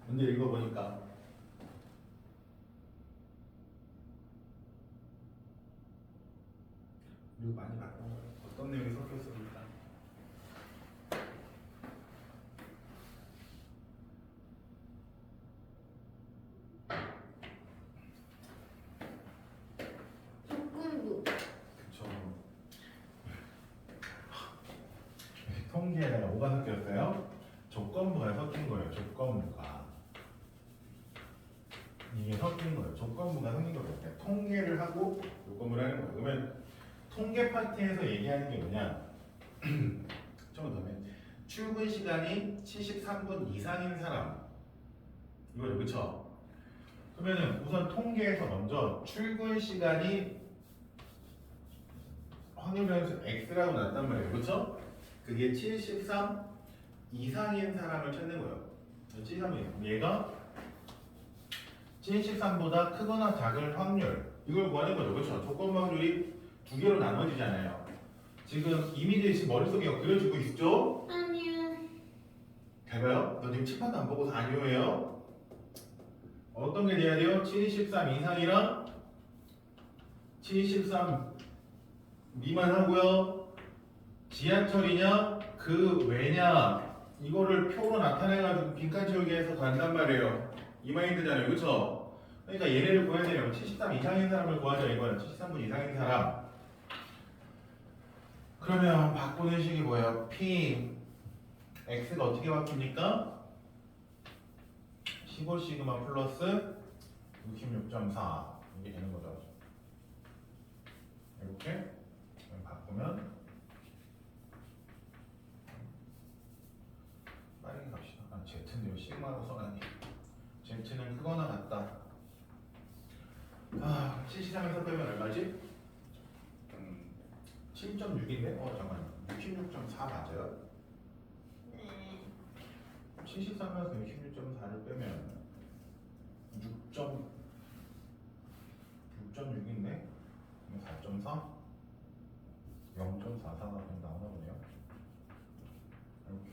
문제 읽어보니까 이거 많이 바꾼 거예요. 어떤 내용이 섞였습니까? 조건부. 그쵸. 통계에다가 뭐가 섞였어요? 조건부가 섞인 거예요. 조건부가. 이게 섞인 거예요. 조건부가 섞인 거예요. 그러니까 통계를 하고 조건부를 하는 거예요. 그러면 통계 파트에서 얘기하는 게 뭐냐? 좀 더 면 출근 시간이 73분 이상인 사람 이거죠, 그쵸? 그러면은 우선 통계에서 먼저 출근 시간이 확률 변수 x라고 났단 말이에요, 그쵸? 그게 73 이상인 사람을 찾는 거예요. 73 이상. 얘가 73보다 크거나 작을 확률 이걸 구하는 거죠, 그쵸? 조건 확률이 두 개로 나눠지잖아요. 지금 이미지 지금 머릿속에 그려지고 있죠? 아니요. 해봐요. 너 지금 칠판도 안 보고서 아니오예요? 어떤 게 돼야 돼요? 73 이상이랑 73 미만하고요. 지하철이냐 그 외냐 이거를 표로 나타내가지고 빈칸 채우기 해서 간단 말이에요. 이 마인드잖아요, 그쵸? 그러니까 얘네를 구해야 되려면 73 이상인 사람을 구하자 이거야. 73분 이상인 사람. 그러면 바꾸는 식이 뭐예요? P X가 어떻게 바뀝니까? 15 시그마 플러스 66.4 이게 되는 거죠. 이렇게 바꾸면 빠르게 갑시다. 아, Z인데요. 시그마로 써놨니? Z는 크거나 같다. 73에서 빼면 얼마지? 7.6인데? 잠깐만. 66.4 맞아요? 네. 73에서 66.4를 빼면 6.6인데? 4.4? 0.44가 그냥 나오나 보네요. 이렇게.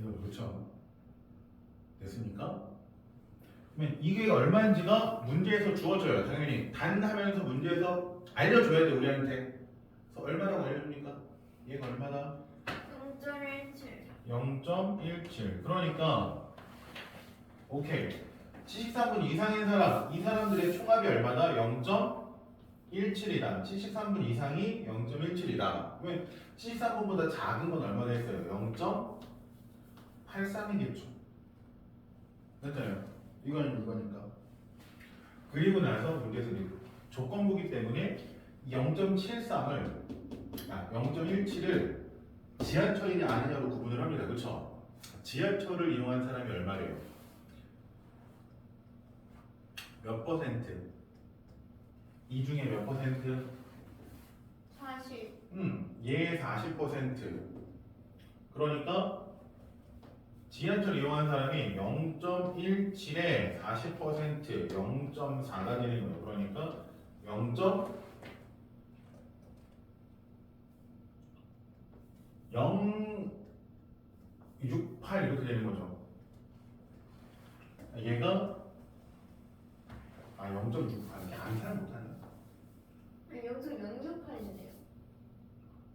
이거 그렇죠? 됐습니까? 그러면 이게 얼마인지가 문제에서 주어져요. 당연히 단 하면서 문제에서 알려줘야 돼 우리한테. 그래서 얼마라고 알려줍니까? 얘가 얼마다? 0.17. 0.17. 그러니까 오케이. 73분 이상인 사람, 이 사람들의 총합이 얼마다? 0.17이다. 73분 이상이 0.17이다. 그러면 73분보다 작은 건 얼마나 했어요? 0.83이겠죠. 맞잖아요. 이거는 이거니까. 그리고 나서 문제에서 조건부기 때문에 0.73을 0.17을 지하철이냐 아니냐로 구분을 합니다. 그렇죠? 지하철을 이용한 사람이 얼마래요? 몇 퍼센트? 이 중에 몇 퍼센트? 40. 얘 40%. 그러니까 지하철 이용한 사람이 0.17에 40% 0.4가 되는 거예요. 그러니까 0.068 이렇게 되는 거죠. 얘가 0.6 이렇게 암산을 못하네. 0.068인데요.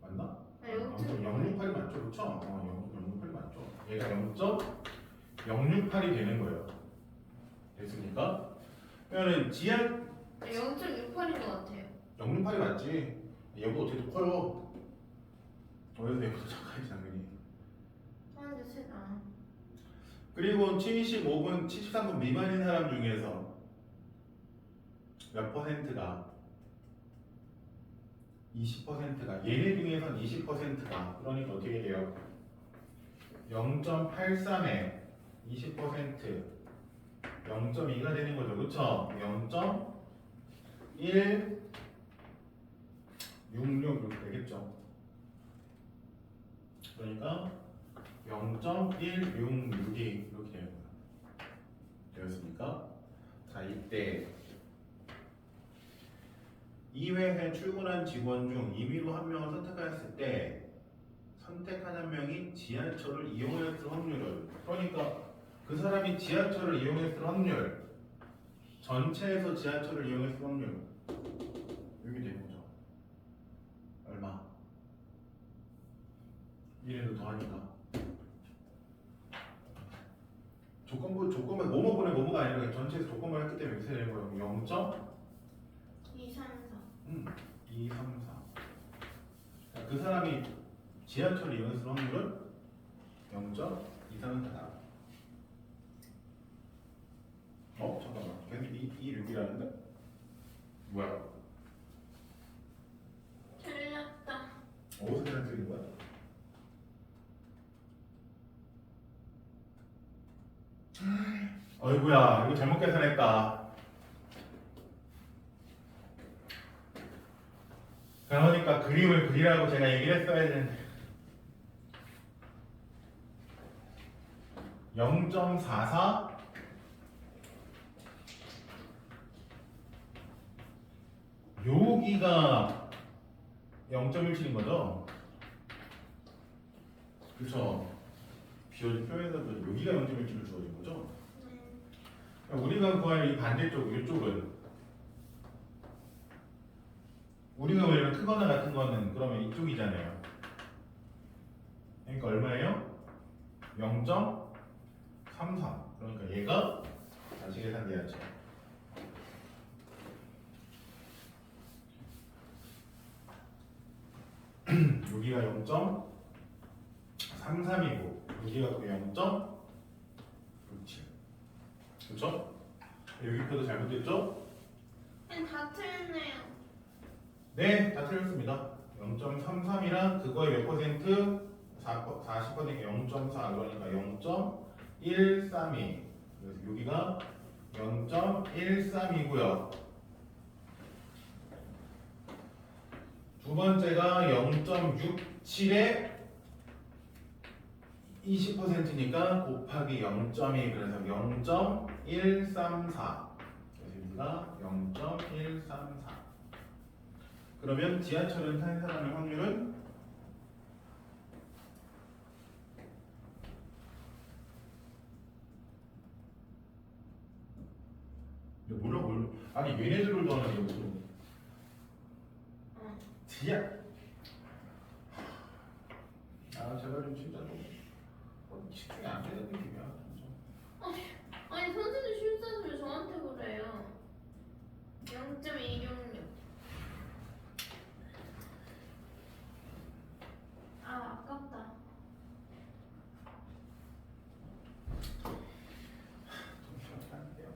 맞나? 아, 0.068. 0.068이 맞죠? 그렇죠? 0.068이 맞죠? 얘가 0.068이 되는 거예요. 됐습니까? 그러면은 지하 0.68인 것 같아요. 068이 맞지? 얘보다 어떻게 더 커요? 어디서 얘보다 작아야지 당연히. 하는데 세나. 그리고 75분, 73분 미만인 사람 중에서 몇 퍼센트가 20%가 얘네 중에선 20%가 그러니까 어떻게 돼요? 0.83에 20% 0.2가 되는 거죠. 그쵸? 0.166 이렇게 되겠죠. 그러니까 0.166이 이렇게 되는 거예요. 되었습니까? 자, 이때 이 회사에 출근한 직원 중 임의로 한 명을 선택하였을 때 선택한 한 명이 지하철을 이용했을 확률을, 그러니까 그 사람이 지하철을 이용했을 확률, 전체에서 지하철을 이용했을 확률 여기 되는 거죠. 얼마? 1에도 더하니까 조건만 뭐뭐분의 뭐뭐가 아니라 전체에서 조건만 했기 때문에 이렇게 되는 거예요. 0. 2, 3, 4. 2, 3, 4. 그 사람이 지하철을 이용했을 확률은 0.234다. 잠깐만. 걔는 6이라는데? 뭐야? 틀렸다. 어디서 계산 틀린 거야? 어이구야, 이거 잘못 계산했다. 그러니까 그림을 그리라고 제가 얘기를 했어야 되는데 0.44 여기가 0.17인 거죠? 그쵸? 비워진 표현에서도 여기가 0.17로 주어진 거죠? 우리가 구할 이 반대쪽, 이쪽은 우리가 원래 크거나 같은 거는 그러면 이쪽이잖아요. 그러니까 얼마예요? 0.33. 그러니까 얘가 다시 계산돼야죠. 여기가 0.33이고 여기가 또 0.67. 그렇죠? 여기 표도 잘못됐죠? 다 틀렸네요. 네, 다 틀렸습니다. 0.33이랑 그거의 몇 퍼센트? 40%, 0.4 그러니까 0.132. 그래서 여기가 0.132고요. 두 번째가 0.67에 20%니까 곱하기 0.2 그래서 0.134. 그래서 여기가 0.134. 그러면 지하철을 탄 사람의 확률은 뭐라고? 아니 얘네들을 더하는 게 무슨 지하 제발 좀 진짜 좀 집중이 안 되는 느낌이야 진짜. 아니 선생님 실수해서 왜 저한테 그래요? 0.266. 아깝다. 좀 시원할게요.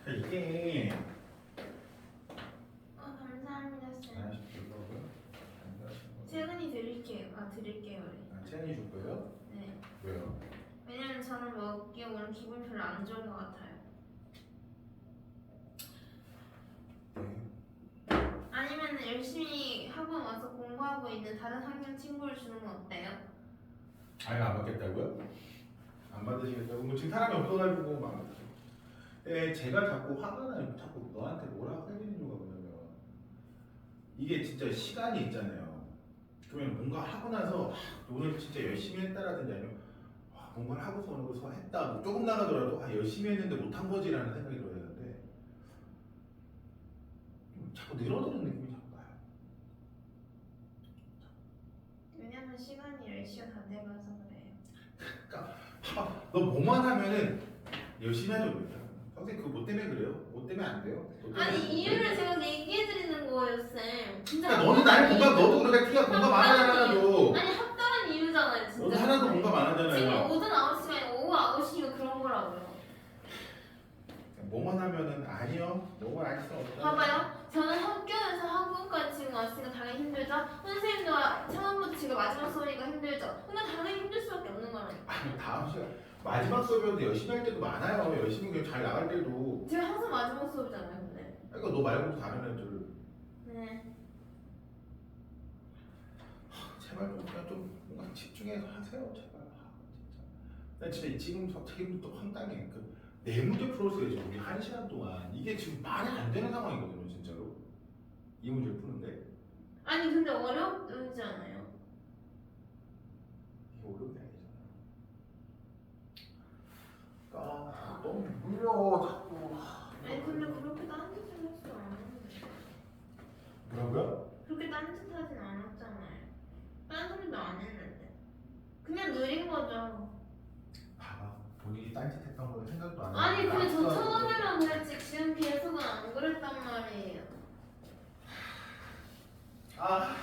이게 감사합니다 쌤. 하나씩 주려고요? 최근이 드릴게요. 드릴게요. 채연이 줄 거예요? 네. 왜요? 왜냐면 저는 먹기 오늘 기분 별로 안 좋은 것 같아요. 아니면 열심히 학원 와서 공부하고 있는 다른 학년 친구를 주는 건 어때요? 아예 안 받겠다고요? 안 받으시겠다고? 뭐 지금 사람이 없어가지고 막 제가 자꾸 화가 나요. 자꾸 너한테 뭐라 하는 이유가 뭐냐면 이게 진짜 시간이 있잖아요. 그러면 뭔가 하고 나서 오늘 진짜 열심히 했다라든지 아니면 뭔가를 하고서 오는 거서 했다 뭐 조금 나가더라도 열심히 했는데 못한 거지라는 생각이 들어야 되는데 자꾸 늘어지는 느낌이 자꾸 나요. 왜냐면 시간이 10시가 다 돼가서 그래요. 너 뭐만 하면은 열심히 하죠. 선생님 그거 뭐 때문에 그래요? 뭐 때문에 안 돼요? 뭐 때문에 아니 안 돼요? 이유를 제가 얘기해드리는 거예요 쌤. 진짜 그러니까 너는 나를 공감 합당한 너도 그렇게 티가 공감 안 하잖아 너. 아니 합당한 이유잖아요 진짜. 너도 하나도 공감 안 지금 하잖아요. 오전 9시가 아니라 오후 9시가 그런 거라고요. 뭐만 하면은 아니요. 너무 알 수 없다. 봐봐요. 저는 학교에서 학원까지 지금 왔으니까 당연히 힘들죠. 선생님도 처음부터 지금 마지막 수업이니까 힘들죠. 근데 당연히 힘들 수밖에 없는 거라니까. 아니 다음 시간 마지막 수업이었는데 열심히 할 때도 많아요. 열심히 그냥 잘 나갈 때도. 제가 항상 마지막 수업이잖아요 근데. 그러니까 너 말고도 다른 애들 네. 제발 좀 그냥 좀 뭔가 집중해서 하세요 제발. 진짜. 나 진짜 지금부터 황당해. 네 문제 풀었어요 우리 1시간 동안. 이게 지금 말이 안 되는 상황이거든요 진짜로. 이 문제를 푸는데 아니 근데 어렵지 않아요? 이게 어려운 게 아니잖아. 너무 물려 자꾸. 아니 근데 그렇게 딴짓을 했어 안 했는데. 뭐라고요? 그렇게 딴짓하진 않았잖아요. 딴 소리도 안 했는데. 그냥 느린 거죠. 봐봐 본인이 딴짓했던 거는 생각도 안 하고. 아니 근데 저 처음에만 그랬지 지금 계속은 안 그랬단 말이에요. 아.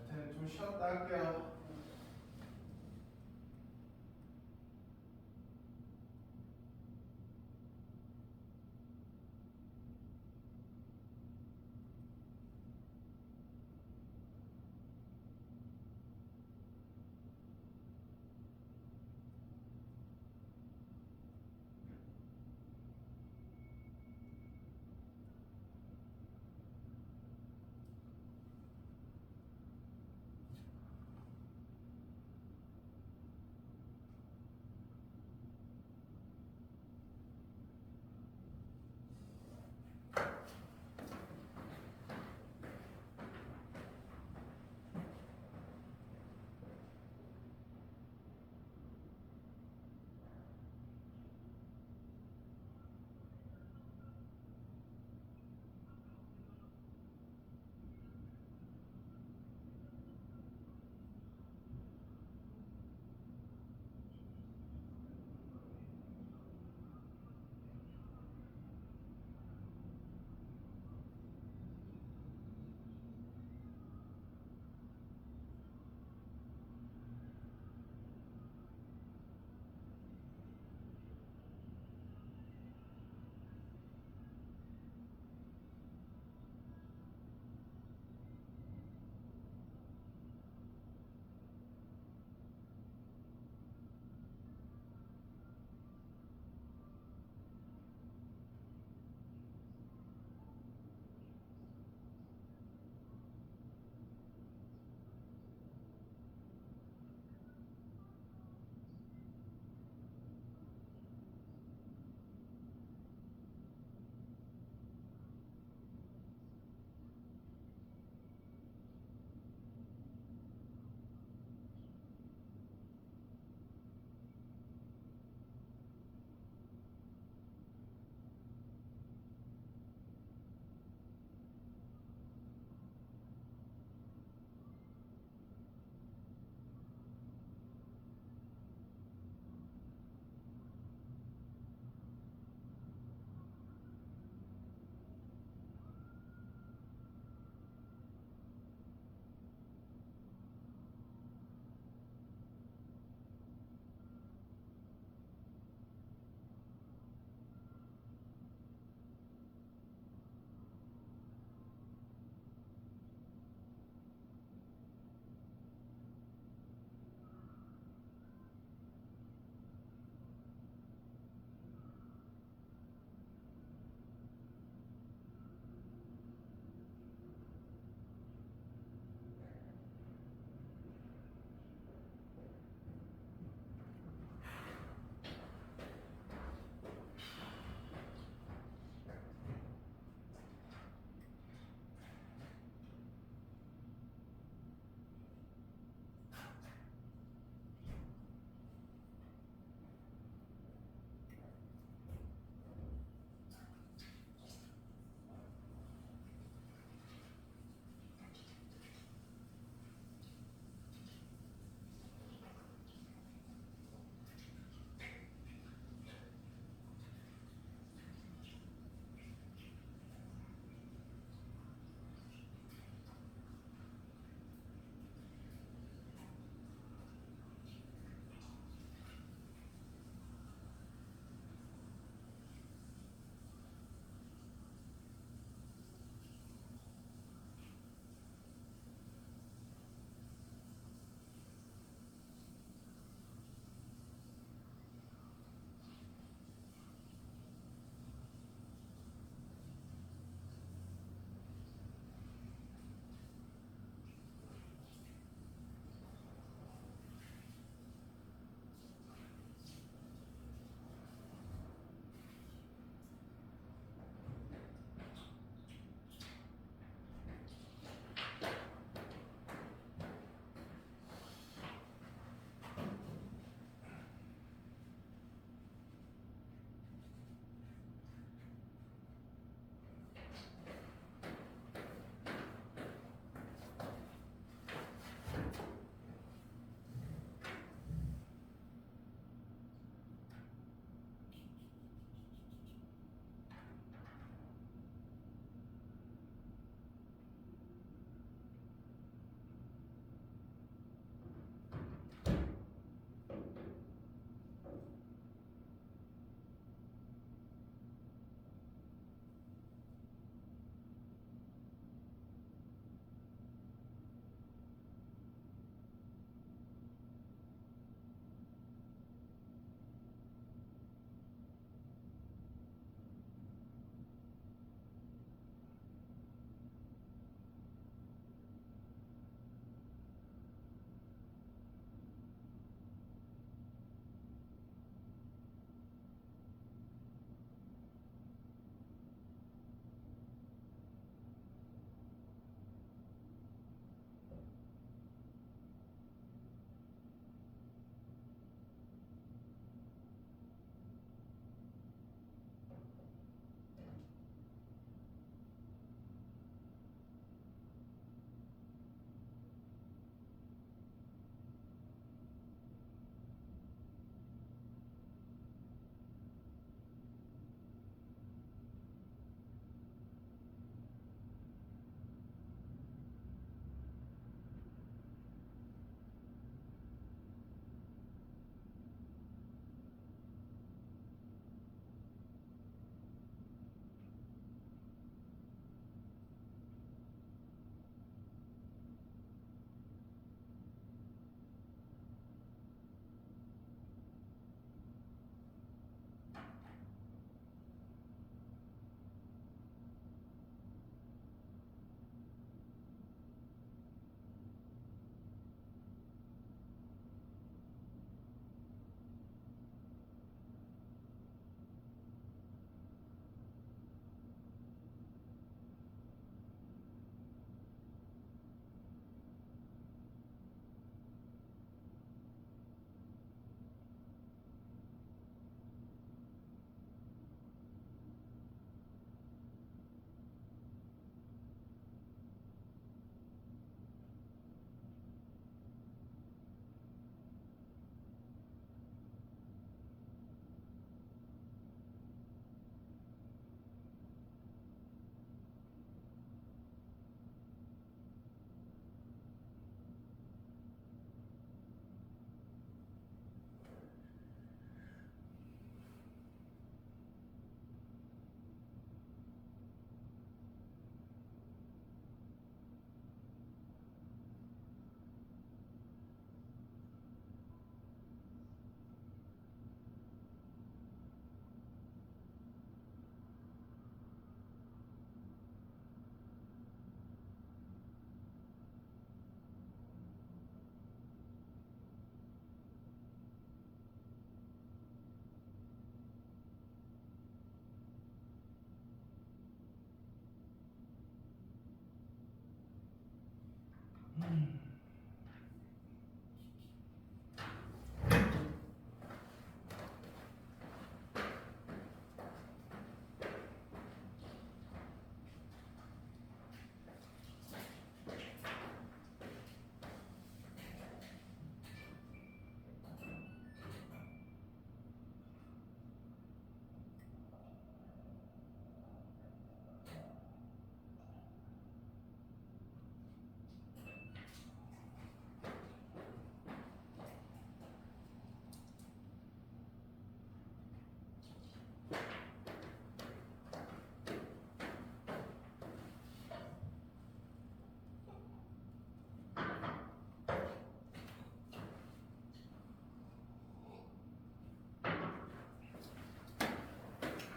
저는 좀 쉬었다 할게요.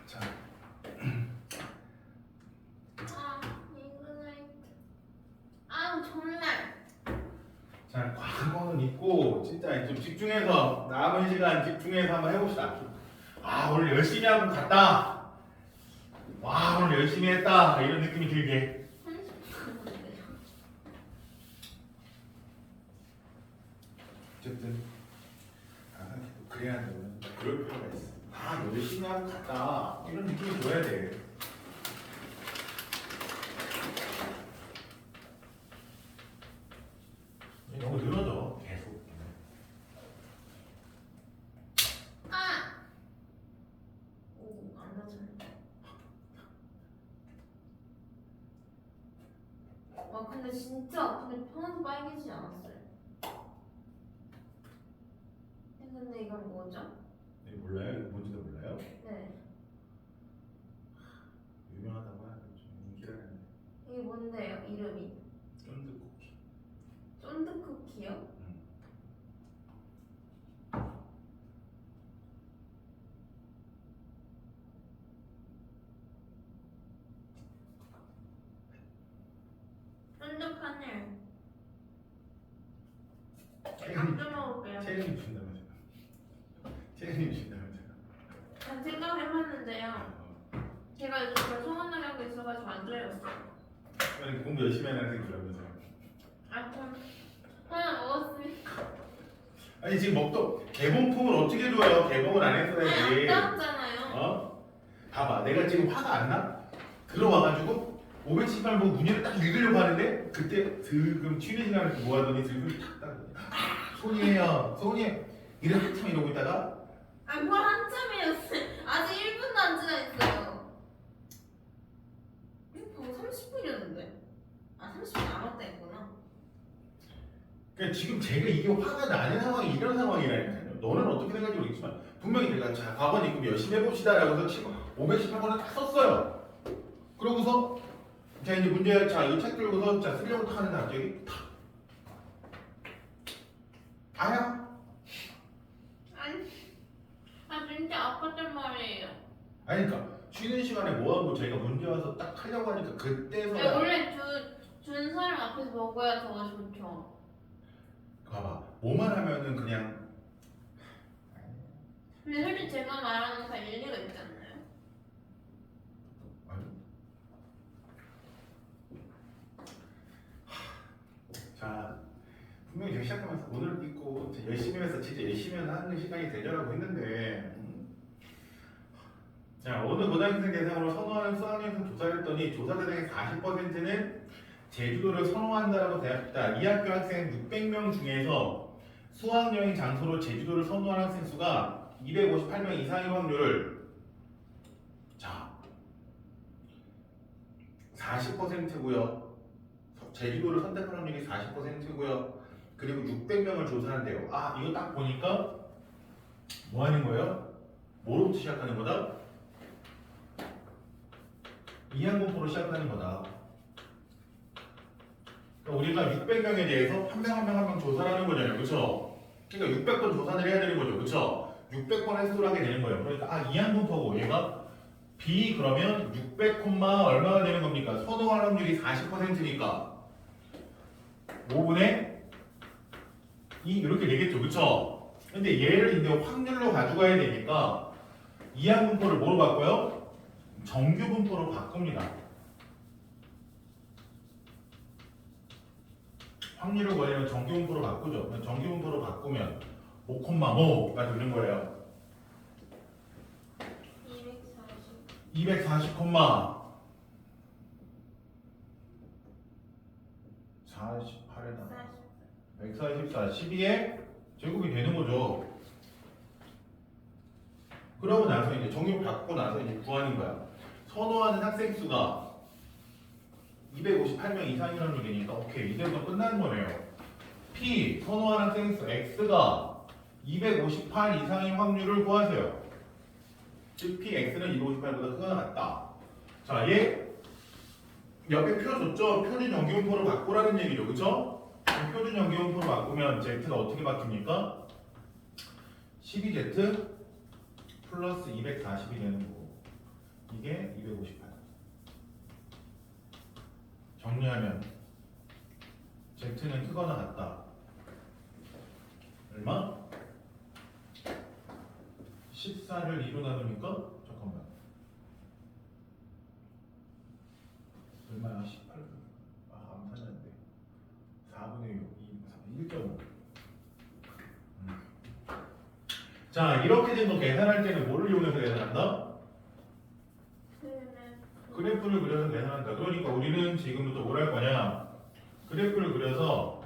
자, 이그나이트. 정말. 자, 과거는 있고 진짜 좀 집중해서 남은 시간 집중해서 한번 해봅시다. 오늘 열심히 하고 갔다. 와, 오늘 열심히 했다. 이런 느낌이 들게. 30분인데요. 어쨌든 항상 그래야 되는 그럴 필요가 있어. 열심히 하고 갔다. 이런 느낌이 줘야 돼. 너무 늘어져 계속. 안 맞았네. 근데 진짜 아픈데 편하게 빨개지지 않았어요. 근데 이건 뭐죠? 몰라요? 이거 뭔지도 몰라요? 네. 유명하다고 하는데 좀 인기라는 이게 뭔데요? 이름이? 쫀득쿠키. 쫀득 쿠키요? 쫀득하네. 감자 먹을게요. 채은이 준다면서요? 채은이 준다면서요? 전 생각해봤는데요. 제가 요즘 별 소문나게 하고 있어가지고 안 들렸어요. 아니, 공부 열심히 하는 학생 그러면서요? 전 하나 먹었으니까. 아니 지금 개봉품을 어떻게 줘요? 개봉을 안 했어야지. 안 나왔잖아요. 봐봐, 내가 지금 화가 안 나? 들어와가지고 518 보고 문제를 딱 읽으려고 하는데 그때 지금 쉬는 시간을 모아더니 들고 탁 따르더니 손이에요, 손이 이래 한참 이러고 있다가 뭘 한참이었어요. 아직 1분도 안 지나 있어요. 방금 30분이었는데. 30분 남았다 했구나. 그러니까 지금 제가 이게 화가 나는 상황이 이런 상황이라니까요. 너는 어떻게 생각할지 모르겠지만 분명히 내가 자 과거 이금 열심히 해봅시다라고 해서 치고 518번을 다 썼어요. 그러고서 자 이제 문제 자이 책 들고서 자 쓰려고 탁 하는데 갑자기 탁 아야? 진짜 아팠단 말이에요. 아니 그러니까 쉬는 시간에 뭐하고 저희가 문제 와서 딱 하려고 하니까 그때서야 원래 준 사람 앞에서 먹어야 더 좋죠. 봐봐 뭐만 하면은 그냥 근데 솔직히 제가 말하는 거 다 일리가 있지 않나요? 자 분명히 제가 시작하면서 오늘 있고 열심히 해서 진짜 열심히 하는 시간이 되려고 했는데 자 오늘 고등학생 대상으로 선호하는 수학여행에서 조사를 했더니 조사 대상의 40%는 제주도를 선호한다라고 대답했다. 이 학교 학생 600명 중에서 수학여행 장소로 제주도를 선호하는 학생 수가 258명 이상의 확률을 자 40%고요. 제주도를 선택할 확률이 40%고요. 그리고 600명을 조사한대요. 이거 딱 보니까 뭐 하는 거예요? 뭐로부터 시작하는 거다? 이항공포로 시작하는 거다. 그러니까 우리가 600명에 대해서 한 명 한 명 한 명 조사를 하는 거잖아요. 그렇죠? 그러니까 600번 조사를 해야 되는 거죠. 그렇죠? 600번 횟수를 하게 되는 거예요. 그러니까 이항공포고 얘가 B 그러면 600, 얼마가 되는 겁니까? 선호할 확률이 40%니까 5분의 2 이렇게 되겠죠. 그쵸? 근데 얘를 이제 확률로 가져가야 되니까 이항분포를 뭐로 바꿔요? 정규분포로 바꿉니다. 확률을 구하려면 정규분포로 바꾸죠. 정규분포로 바꾸면 5,5가 되는 거예요. 240, 48에다가 144, 12의 제곱이 되는 거죠. 그러고 나서 이제 정규 받고 나서 이제 구하는 거야. 선호하는 학생 수가 258명 이상이라는 얘기니까 오케이 이대로 끝나는 거네요. P 선호하는 학생 수 X가 258 이상인 확률을 구하세요. 즉 PX는 258보다 크거나 같다. 자, 얘 옆에 표 줬죠? 표준 정규분포로 바꾸라는 얘기죠. 그쵸? 표준 정규분포로 바꾸면 Z가 어떻게 바뀝니까? 12Z 플러스 240이 되는 거고 이게 258. 정리하면 Z는 크거나 같다. 얼마? 14를 2로 나누니까 잠깐만 얼마야? 18. 안 찾았는데 4분의 6 1.5. 자, 이렇게 된 거 계산할 때는 뭐를 이용해서 계산한다? 그래프를 그려서 계산한다. 그러니까 우리는 지금부터 뭘 할 거냐? 그래프를 그려서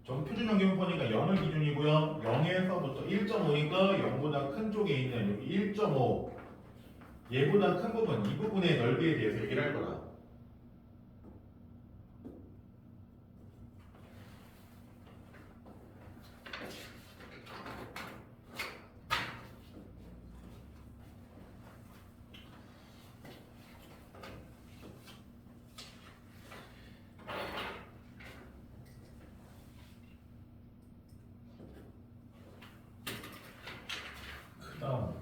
표준 정규분포니까 0을 기준이고요. 0에서부터 1.5니까 0보다 큰 쪽에 있는 여기 1.5 얘보다 큰 부분, 이 부분의 넓이에 대해서 얘기를 할 거다. 그 다음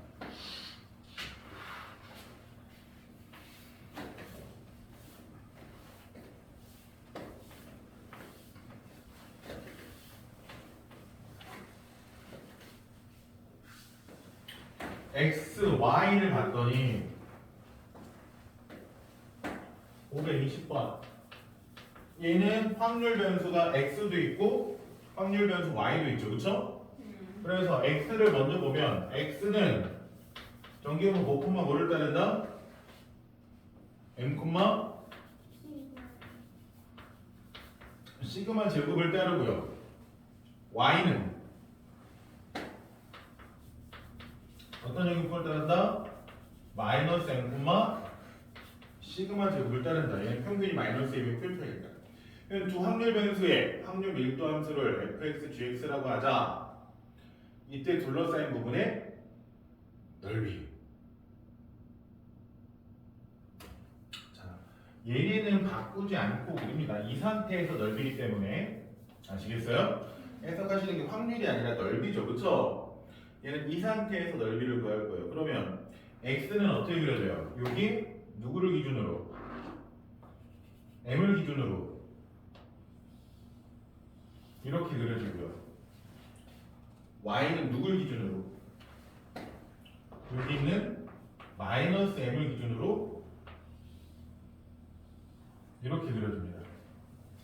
X, Y를 봤더니 520번 얘는 확률 변수가 X도 있고 확률 변수 Y도 있죠. 그쵸? 그래서 X를 먼저 보면 X는 정규분포 콤마 뭐를 따른다? M 콤마 시그마 제곱을 따르고요. Y는 어떤 정규분포를 따른다? 마이너스 M 콤마 시그마 제곱을 따른다. 얘는 평균이 마이너스 1의 표현이니까. 두 확률 변수의 확률 밀도 함수를 fx, gx라고 하자. 이때 둘러싸인 부분의 넓이. 자, 얘네는 바꾸지 않고 그립니다. 이 상태에서 넓이기 때문에 아시겠어요? 해석하시는 게 확률이 아니라 넓이죠, 그렇죠? 얘는 이 상태에서 넓이를 구할 거예요. 그러면 x는 어떻게 그려져요? 여기 누구를 기준으로? m을 기준으로 이렇게 그려지고요. y는 누굴 기준으로? 여기 있는 마이너스 m을 기준으로 이렇게 그려집니다.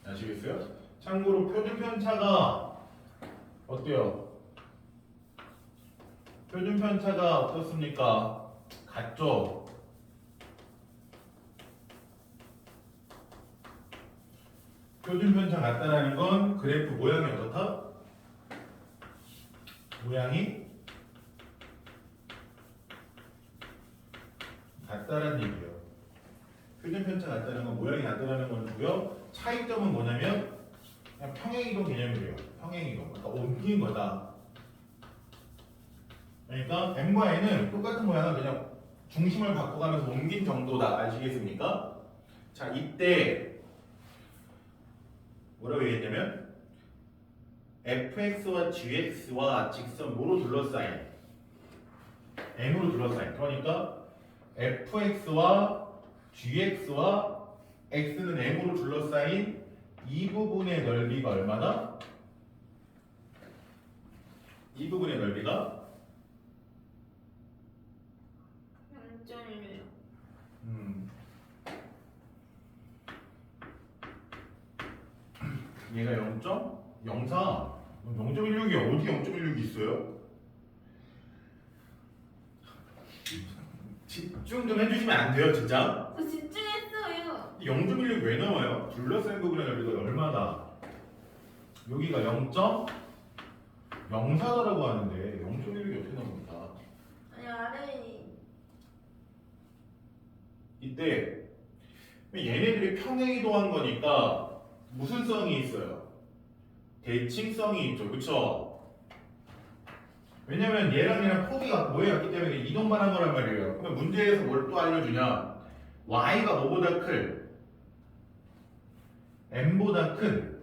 아시겠어요? 참고로 표준 편차가 어때요? 표준 편차가 어떻습니까? 같죠? 표준 편차 같다라는 건 그래프 모양이 어떻다? 모양이 같다라는 얘기예요. 표준 편차 같다는 건 모양이 같다라는 거고요. 차이점은 뭐냐면 그냥 평행이동 개념이래요. 평행이동. 그러니까 옮긴 거다. 그러니까 m과 n은 똑같은 모양을 그냥 중심을 바꿔가면서 옮긴 정도다. 아시겠습니까? 자, 이때 뭐라고 얘기했냐면 fx와 gx와 직선 뭐로 둘러싸인 m으로 둘러싸인 그러니까 fx와 gx와 x는 m으로 둘러싸인 이 부분의 넓이가 얼마나? 이 부분의 넓이가 0.1이요. 얘가 0.04. 0.16이 어디 0.16이 있어요? 집중 좀 해주시면 안 돼요, 진짜? 저 집중했어요. 0.16이 왜 나와요? 둘러싼 부분의 넓이가 얼마다? 여기가 0.04라고 하는데 0.16이 어떻게 나옵니까? 아니 아래 이때 얘네들이 평행이동한 거니까 무슨 성이 있어요? 대칭성이 있죠, 그쵸? 왜냐면 얘랑 얘랑 폭이 모여있기 때문에 이동만 한 거란 말이에요. 그러면 문제에서 뭘 또 알려주냐? y가 뭐보다 클? m보다 큰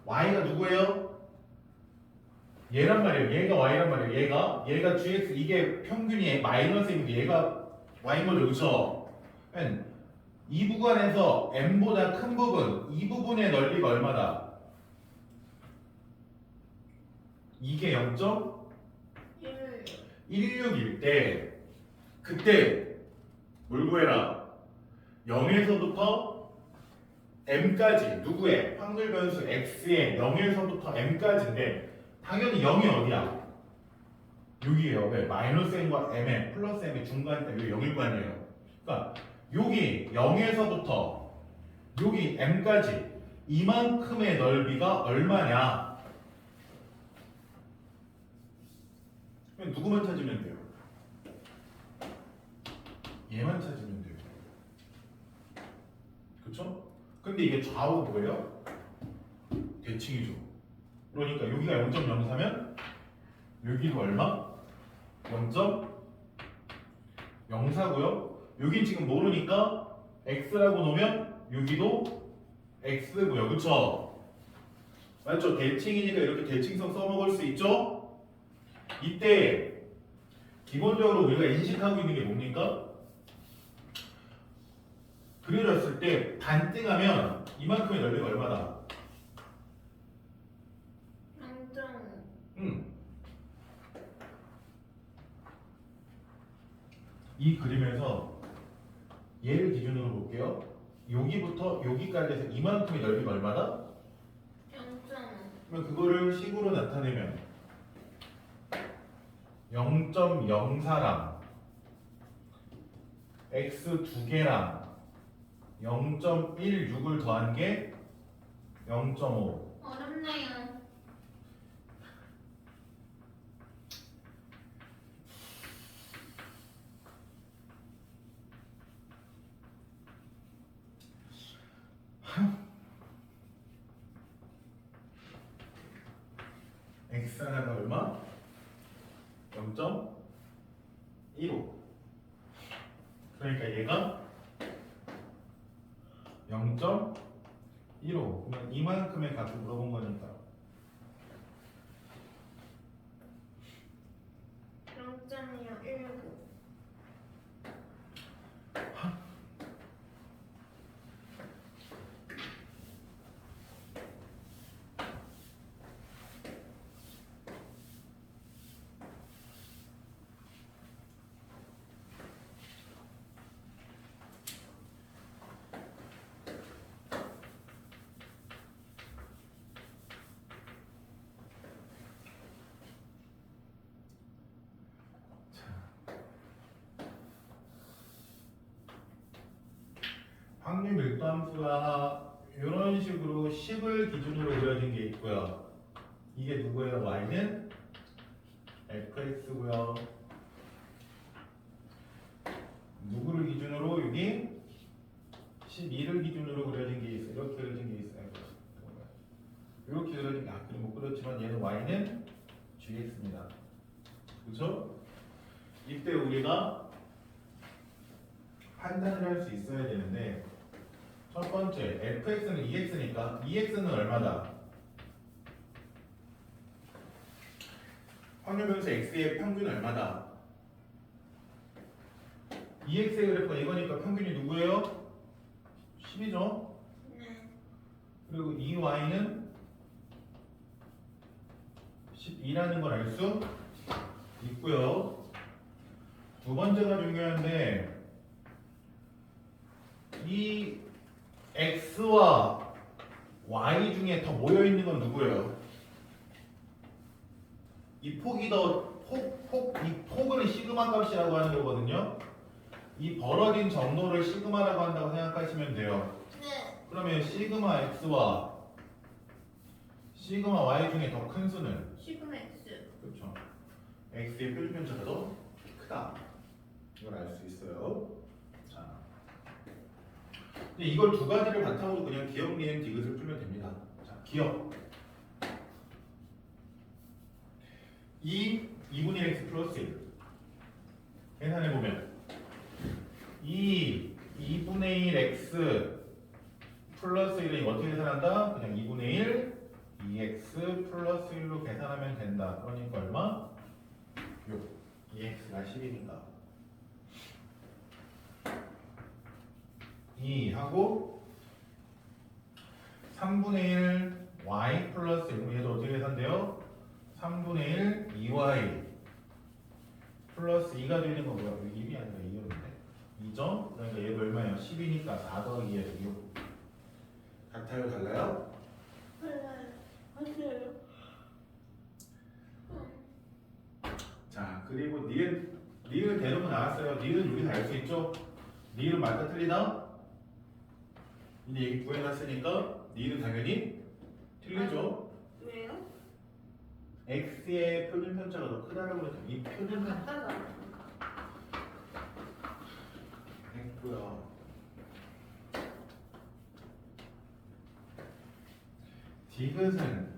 y가 누구예요? 얘란 말이에요. 얘가 y란 말이에요. 얘가 gx 이게 평균이 마이너스 m인데 얘가 y인 거죠, 그쵸? 이 구간에서 m보다 큰 부분, 이 부분의 넓이가 얼마다? 이게 0.16일 때 그때 뭘 구해라? 0에서부터 m까지 누구의? 확률 변수 x의 0에서부터 m까지인데 당연히 0이 어디야? 여기에요. 왜? 마이너스 m과 m의 플러스 m의 중간 때 여기 0일 거 아니에요. 그러니까 여기 0에서부터 여기 m까지 이만큼의 넓이가 얼마냐? 누구만 찾으면 돼요? 얘만 찾으면 돼요. 그쵸? 근데 이게 좌우 뭐예요? 대칭이죠. 그러니까 여기가 0.04면 여기도 얼마? 0.04고요. 여긴 지금 모르니까 x라고 놓으면 여기도 x고요. 그쵸? 맞죠? 대칭이니까 이렇게 대칭성 써먹을 수 있죠? 이때 기본적으로 우리가 인식하고 있는 게 뭡니까? 그려졌을 때 반띵하면 이만큼의 넓이가 얼마다? 0.5. 이 그림에서 얘를 기준으로 볼게요. 여기부터 여기까지 해서 이만큼의 넓이가 얼마다? 0.5. 그러면 그거를 식으로 나타내면 0.04랑 x 두 개랑 0.16을 더한 게 0.5. 어렵네요. x 하나가 얼마? 0.15. 그러니까 얘가 0.15. 그러면 이만큼의 값을 물어본 거니까 0.19. 확률 밀도 함수가 이런 식으로 10을 기준으로 그려진 게 있고요. 이게 누구예요? y는 fx고요. 누구를 기준으로? 여기 12를 기준으로 그려진 게 있어요. 이렇게 그려진 게 있어요. 이렇게 그려진 게 그림 못 그렸지만 얘는 y는 gx입니다. 그렇죠? 이때 우리가 판단을 할 수 있어야 되는데 첫 번째 fx는 2x니까 2x는 얼마다? 확률 변수 x의 평균 얼마다? 2x의 그래프가 이거니까 평균이 누구예요? 10이죠? 네. 그리고 2y는 12라는 걸 알 수 있고요. 두 번째가 중요한데 이 x와 y 중에 더 모여 있는 건 누구예요? 이 폭이 이 폭을 시그마 값이라고 하는 거거든요. 이 벌어진 정로를 시그마라고 한다고 생각하시면 돼요. 네. 그러면 시그마 x와 시그마 y 중에 더 큰 수는 시그마 X. 그렇죠. x의 표준편차가 더 크다. 이걸 알 수 있어요. 자, 근데 이걸 두 가지를 바탕으로 그냥 기억, 리은, 디귿을 풀면 됩니다. 자, 기억. 2분의 1 x 플러스 1 계산해보면 2분의 1 x 플러스 1을 어떻게 계산한다? 그냥 2분의 1 2x 플러스 1로 계산하면 된다. 그러니까 얼마? 6 2x가 10이니까 2 하고 3분의 1 y 플러스 1 얘도 어떻게 계산돼요? 3분의 1 2y 플러스 2가 되는 거 뭐야? 1이 아니라 2였는데 2점? 그러니까 얘도 얼마예요? 10이니까 4 더하기 2에서 6 같아요? 달라요? 맞아요. 자 그리고 니은 대놓고 나왔어요. 니은 여기서 알 수 있죠? 니은 맞다 틀리다? 이제 얘기 구해놨으니까 니은 당연히 틀리죠? 왜요? x의 표준 편차가 더 크다라고 그랬죠. 이 표준 편차 갖다 놔. 됐고요. 디귿은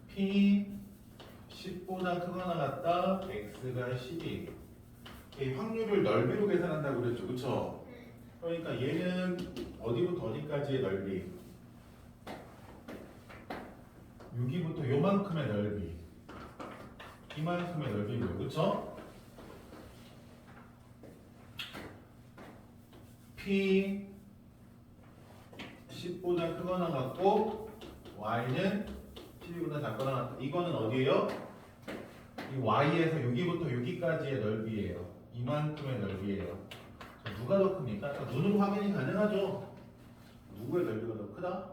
p 10보다 크거나 같다 x가 12. 이 확률을 넓이로 계산한다고 그랬죠. 그쵸? 그러니까 얘는 어디부터 어디까지의 넓이? 여기부터 요만큼의 넓이 이만큼의 넓이고요. 그쵸? P 10보다 크거나 같고 Y는 12보다 작거나 같다. 이거는 어디예요? 이 Y에서 여기부터 여기까지의 넓이에요. 이만큼의 넓이에요. 자, 누가 더 큽니까? 자, 눈으로 확인이 가능하죠? 누구의 넓이가 더 크다?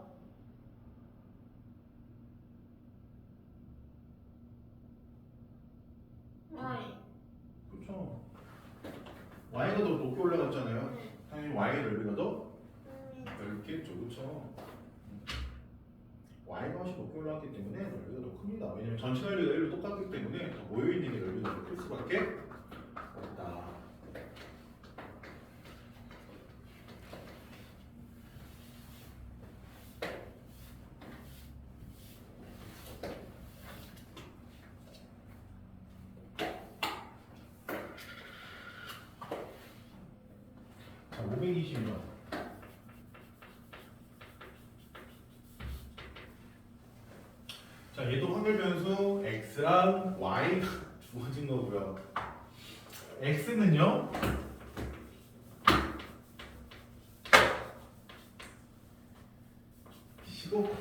Y. 그렇죠. Y가 더 높게 올라갔잖아요. 당연히 Y의 넓이가 더 넓겠죠. 그렇죠. Y가 훨씬 높게 올라갔기 때문에 넓이가 더 큽니다. 왜냐면 전체 넓이가 1로 똑같기 때문에 더 모여있는 게 넓이가 더 클 수밖에 없다. 자, 520번. 자, 얘도 확률 변수 x랑 y 주어진 거고요. x는요. (15)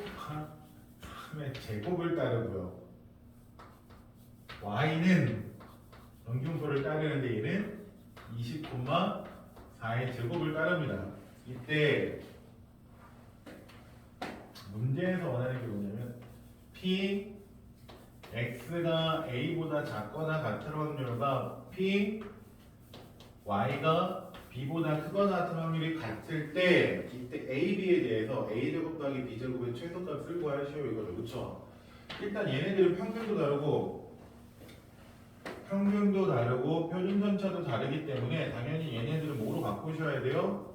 3의 제곱을 따르고요. y는 정규분포를 따르는데 얘는 20,4의 제곱을 따릅니다. 이때 문제에서 원하는 게 뭐냐면 P x가 a보다 작거나 같은 확률과 P y가 b보다 크거나 같은 확률이 같을 때 이때 a, b에 대해서 a 제곱 더하기 b 제곱의 최소값을 구하시오 이거죠. 그쵸? 일단 얘네들은 평균도 다르고 표준편차도 다르기 때문에 당연히 얘네들은 뭐로 바꾸셔야 돼요?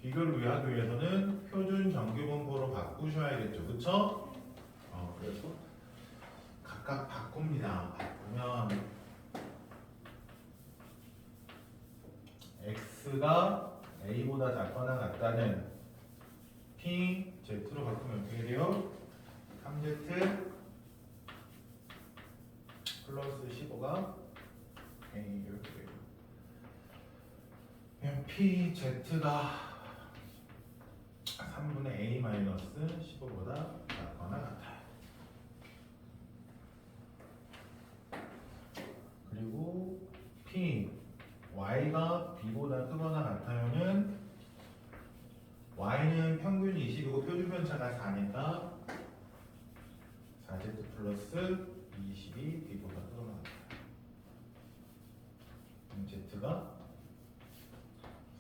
비교를 하기 위해서는 표준 정규분포로 바꾸셔야겠죠. 그쵸? 그래서 각각 바꿉니다. 바꾸면 x가 a보다 작거나 같다는 p, z로 바꾸면 어떻게 돼요? 3z 플러스 15가 a 이렇게 돼요. 그럼 p, z가 3분의 a 마이너스 15보다 작거나 같아요. 그리고 p, y가 b보다 크거나 같아요는 y는 평균이 20이고 4니까 4z 플러스 22 b보다 크거나 같다. z가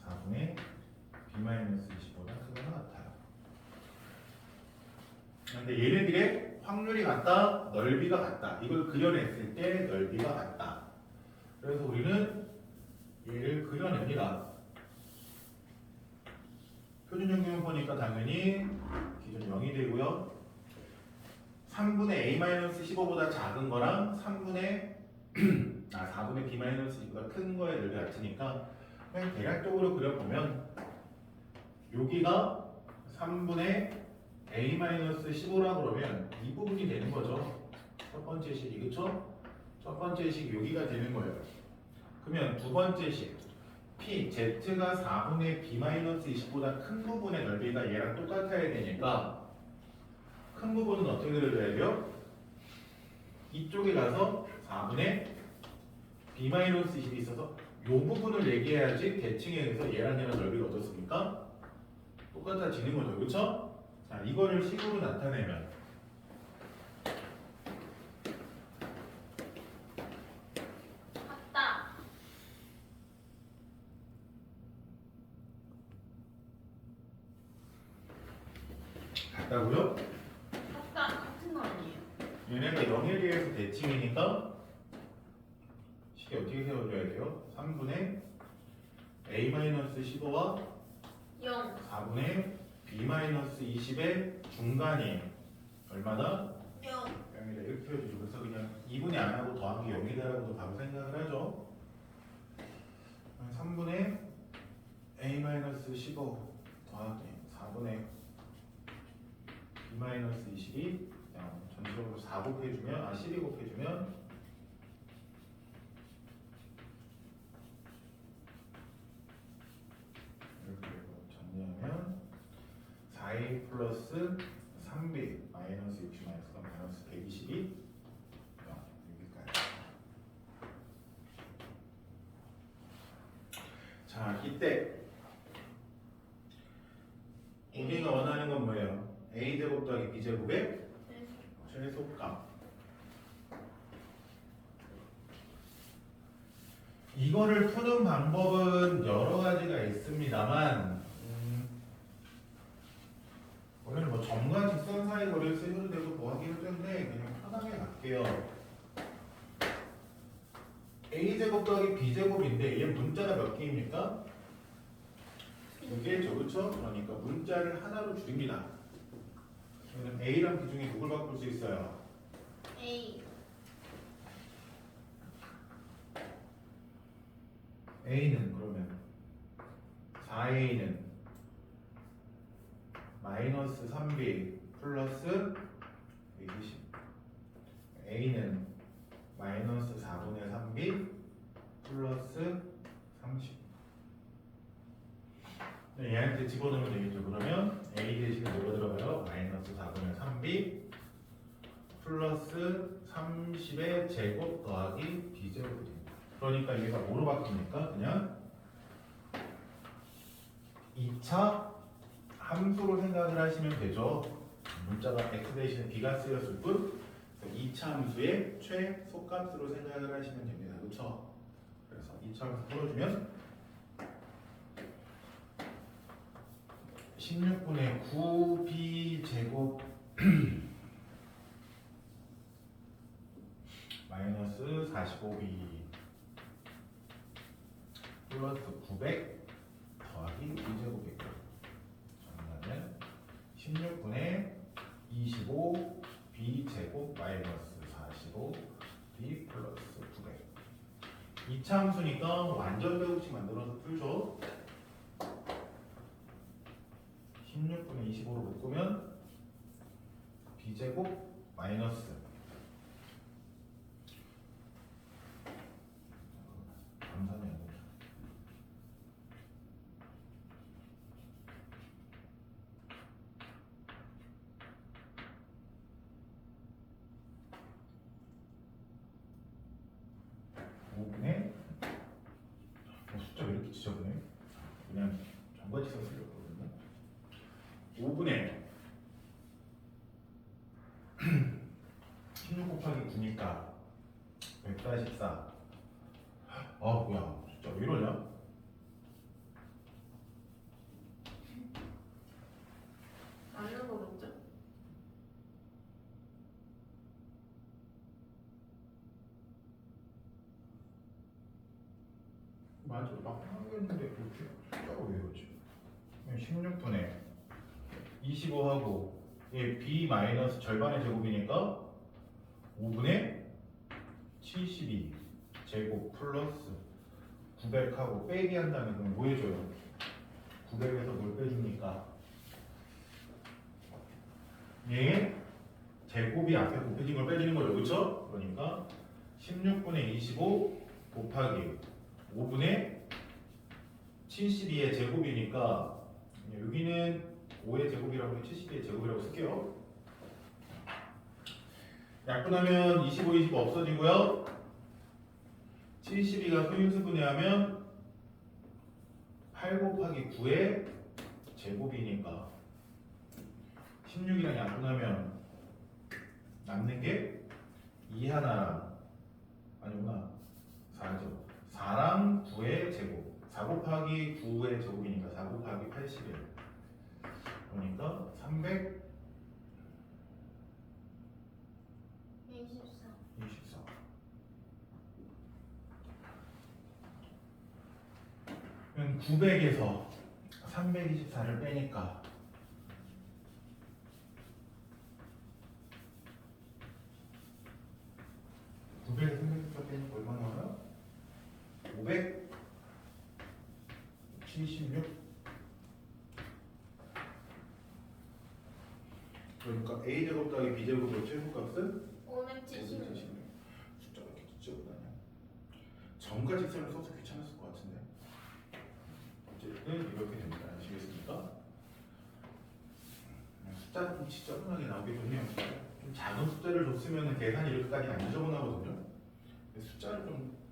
4분의 b-20보다 크거나 같아요. 근데 얘네들의 확률이 같다, 넓이가 같다. 이걸 그려냈을 때 넓이가 같다. 그래서 우리는 얘를 그려냅니다. 표준정규분 보니까 당연히 기준 0이 되고요. 3분의 a-15보다 작은 거랑 4분의 b-2보다 큰 거의 넓이 같으니까 그냥 대략적으로 그려보면 여기가 3분의 a-15라 그러면 이 부분이 되는 거죠. 첫 번째 식이, 그쵸? 첫 번째 식 여기가 되는 거예요. 그러면 두 번째 식 p, z가 4분의 b-20보다 큰 부분의 넓이가 얘랑 똑같아야 되니까 큰 부분은 어떻게 그려줘야 돼요? 이쪽에 가서 4분의 b-20이 있어서 이 부분을 얘기해야지 대칭에 의해서 얘랑 넓이가 어떻습니까? 똑같아지는 거죠. 그쵸? 자, 이거를 식으로 나타내면 같다. 같다고요? 같은 거 아니에요? 얘네가 0에 대해서 대칭이니까 식이 어떻게 세워줘야 돼요? 3분의 a-15와 0. 4분의 b-20의 중간이 얼마다? 0. 0이다 이렇게 해주죠. 그래서 그냥 2분의 안 하고 더하기 0이다라고도 바로 생각을 하죠. 3분의 a-15 더하기 4분의 b-20이 그냥 전체적으로 4 곱해주면 12 곱해주면 이렇게 정리하면 4a 플러스 3b 마이너스 60 마이너스 122 여기까지. 자, 이때 우리가 원하는 건 뭐예요? a제곱 더하기 b제곱의 최소값. 이거를 푸는 방법은 여러 가지가 있습니다만 원래는 뭐 점과 직선 사이 거리를 쓰셔도 되고 뭐 하기도 되는데 그냥 편하게 갈게요. a제곱 더하기 b제곱인데 얘 문자가 몇 개입니까? 두 개죠, 그렇죠? 그러니까 문자를 하나로 줄입니다. 그러면 a랑 b 중에 누굴 바꿀 수 있어요? A. a는 그러면 4a는 마이너스 3b 플러스 120 a는 마이너스 4분의 3b 플러스 30 얘한테 집어넣으면 되겠죠. 그러면 a 대신에 뭐가 들어가요? 마이너스 4분의 3b 플러스 30의 제곱 더하기 b제곱이 됩니다. 그러니까 얘가 뭐로 바뀝니까? 그냥 2차 함수로 생각을 하시면 되죠. 문자가 x 대신에 b가 쓰였을 뿐 2차 함수의 최소값으로 생각을 하시면 됩니다. 그렇죠? 그래서 2차 함수 풀어주면 16분의 9b 제곱 마이너스 45b 플러스 900 더하기 b제곱이고요. 정리하면 16분의 25 b제곱 마이너스 45 b 플러스 900 2차 함수니까 완전 배우치 만들어서 풀죠. 16분의 25로 묶으면 b제곱 마이너스 감산이 안 되죠. 숫자 왜 이렇게 지저분해? 그냥 정관지서 쓰려고 그러거든요. 5분의 곱하기 9니까 144. 뭐야 진짜 왜 이러냐? 맞는 거겠죠? 맞아 막 하겠는데 그렇게 숫자가 왜 이러지? 16분에 25하고 얘 b 마이너스 절반의 제곱이니까 5분의 72 제곱 플러스 900하고 빼기 한다면 그럼 뭐 해줘요? 900에서 뭘 빼줍니까? 얘 제곱이 앞에 곱해진 걸 빼주는 거죠, 그렇죠? 그러니까 16분의 25 곱하기 5분의 72의 제곱이니까 여기는 5의 제곱이라고 72의 제곱이라고 쓸게요. 약분하면 25, 25 없어지고요. 72가 소인수분해 하면 8 곱하기 9의 제곱이니까 16이랑 약분하면 남는 게 2 하나랑 아니구나 4죠. 4랑 9의 제곱 4 곱하기 9의 제곱이니까 4 곱하기 81 그러니까 324 24. 그럼 900에서 324를 빼니까 900에서 324 빼니까 얼마 나와요? 576 그러니까 a제곱 더하기 b제곱의 최소값은 576. 숫자가 이렇게 지저분하냐? 점과 직선을 써서 귀찮았을 것 같은데 어쨌든 이렇게 됩니다. 아시겠습니까? 숫자가 좀 지저분하게 나오게 좋네요. 좀 작은 숫자를 줬으면 계산이 이렇게까지 안 지저분하거든요. 숫자를 좀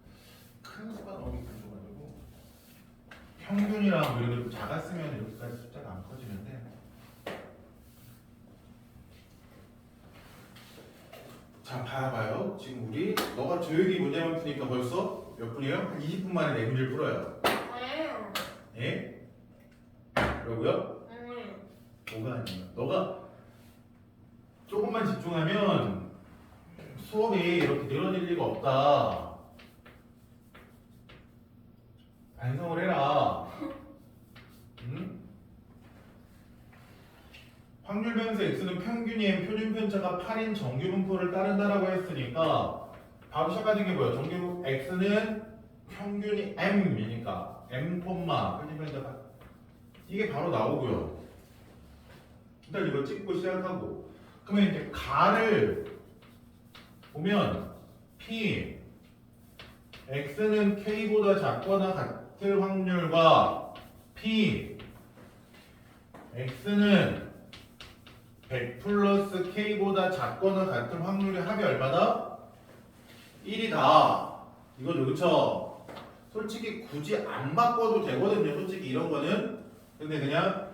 큰 수가 나오게 가져가지고 평균이랑 뭐 이런 게 작았으면 이렇게까지 숫자가 안 커지는데 자 봐봐요. 지금 우리 너가 조용히 문제만 푸니까 벌써 몇 분이에요? 한 20분 만에 내 문제를 풀어요. 아니에요. 예? 그러고요? 뭐가 아니에요? 너가 조금만 집중하면 수업이 이렇게 늘어질 리가 없다. 반성을 해라. 응? 확률 변수 x는 평균이 m 표준 편차가 8인 정규 분포를 따른다라고 했으니까 바로 시작하는 게 뭐야? 정규 x는 평균이 m이니까 m, 표준 편차가 이게 바로 나오고요. 일단 이거 찍고 시작하고 그러면 이제 가를 보면 p x는 k보다 작거나 같을 확률과 p x는 100 플러스 k보다 작거나 같은 확률의 합이 얼마다? 1이다. 이거죠, 그쵸? 솔직히 굳이 안 바꿔도 되거든요. 솔직히 이런 거는. 근데 그냥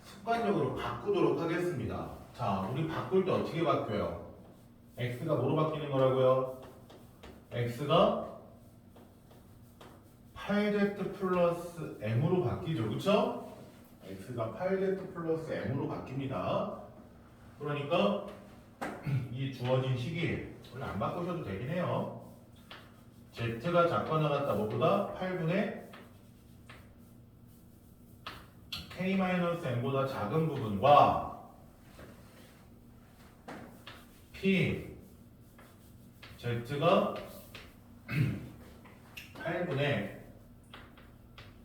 습관적으로 바꾸도록 하겠습니다. 자, 우리 바꿀 때 어떻게 바뀌어요? x가 뭐로 바뀌는 거라고요? x가 8z 플러스 m으로 바뀌죠, 그쵸? x가 8z 플러스 m으로 바뀝니다. 그러니까 이 주어진 식이 원래 안 바꾸셔도 되긴 해요. z가 작거나 같다 뭐보다 8분의 k-m보다 작은 부분과 p z가 8분의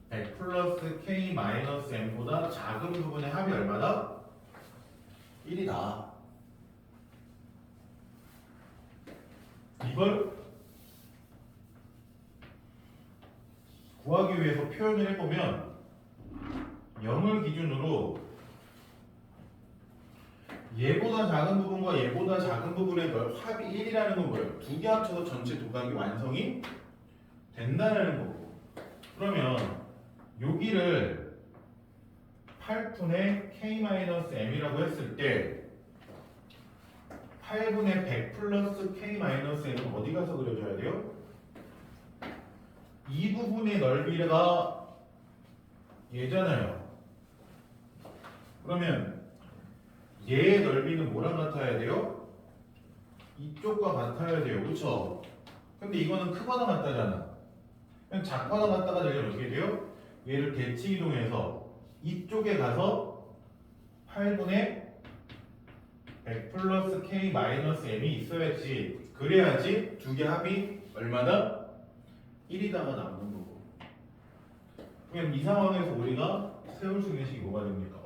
100 플러스 k-m보다 작은 부분의 합이 얼마다? 1이다. 이걸 구하기 위해서 표현을 해보면 0을 기준으로 얘보다 작은 부분과 얘보다 작은 부분의 합이 1이라는 건 뭐예요? 두 개 합쳐서 전체 도각이 완성이 된다는 거고. 그러면 여기를 8분의 k-m이라고 했을 때 8분의 100 플러스 k 마이너스 m은 어디 가서 그려줘야 돼요? 이 부분의 넓이가 얘잖아요. 그러면 얘의 넓이는 뭐랑 같아야 돼요? 이쪽과 같아야 돼요. 그렇죠? 근데 이거는 크거나 같다잖아. 그냥 작거나 같다가 되면 어떻게 돼요? 얘를 대칭 이동해서 이쪽에 가서 8분의 100 플러스 k 마이너스 m이 있어야지. 그래야지 두 개 합이 얼마나? 1이다가 나오는 거고. 그럼 이 상황에서 우리가 세울 수 있는 식이 뭐가 됩니까?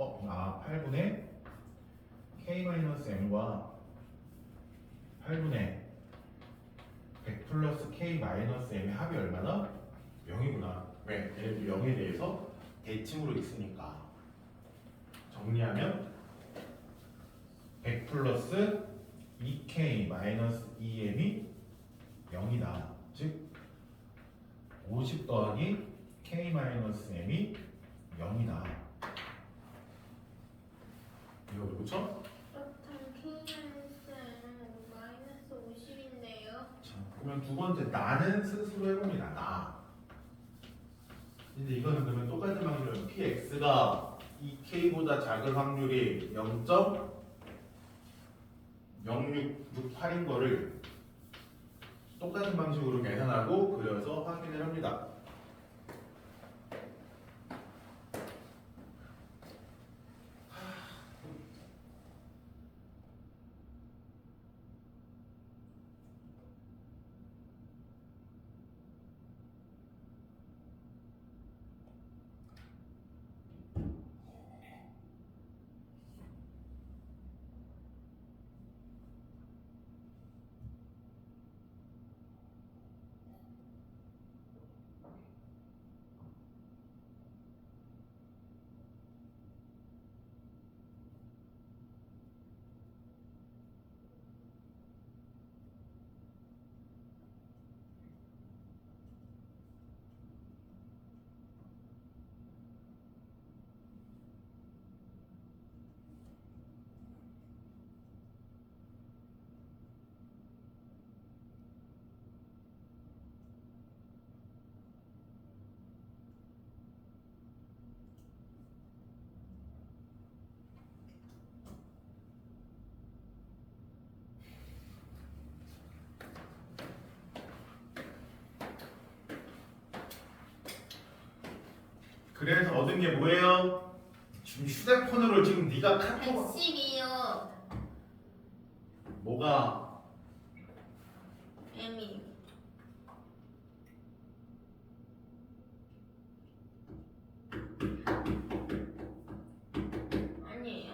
8분의 k 마이너스 m과 8분의 100 플러스 k 마이너스 m의 합이 얼마나? 0이구나. 왜? 얘네들 0에 대해서 대칭으로 있으니까. 정리하면 100 플러스 2k 마이너스 2m이 0이다. 즉 50 더하기 k 마이너스 m이 0이다. 이거 그렇죠? 그렇다면 K는 마이너스 50인데요. 자, 그러면 두 번째 나는 스스로 해봅니다. 나. 근데 이거는 그러면 똑같은 방식으로 px가 2k보다 작을 확률이 0.0668인 거를 똑같은 방식으로 계산하고 그려서 확인을 합니다. 그래서 얻은 게 뭐예요? 지금 휴대폰으로 지금 네가 카톡 110이요. 뭐가 M이. 아니에요.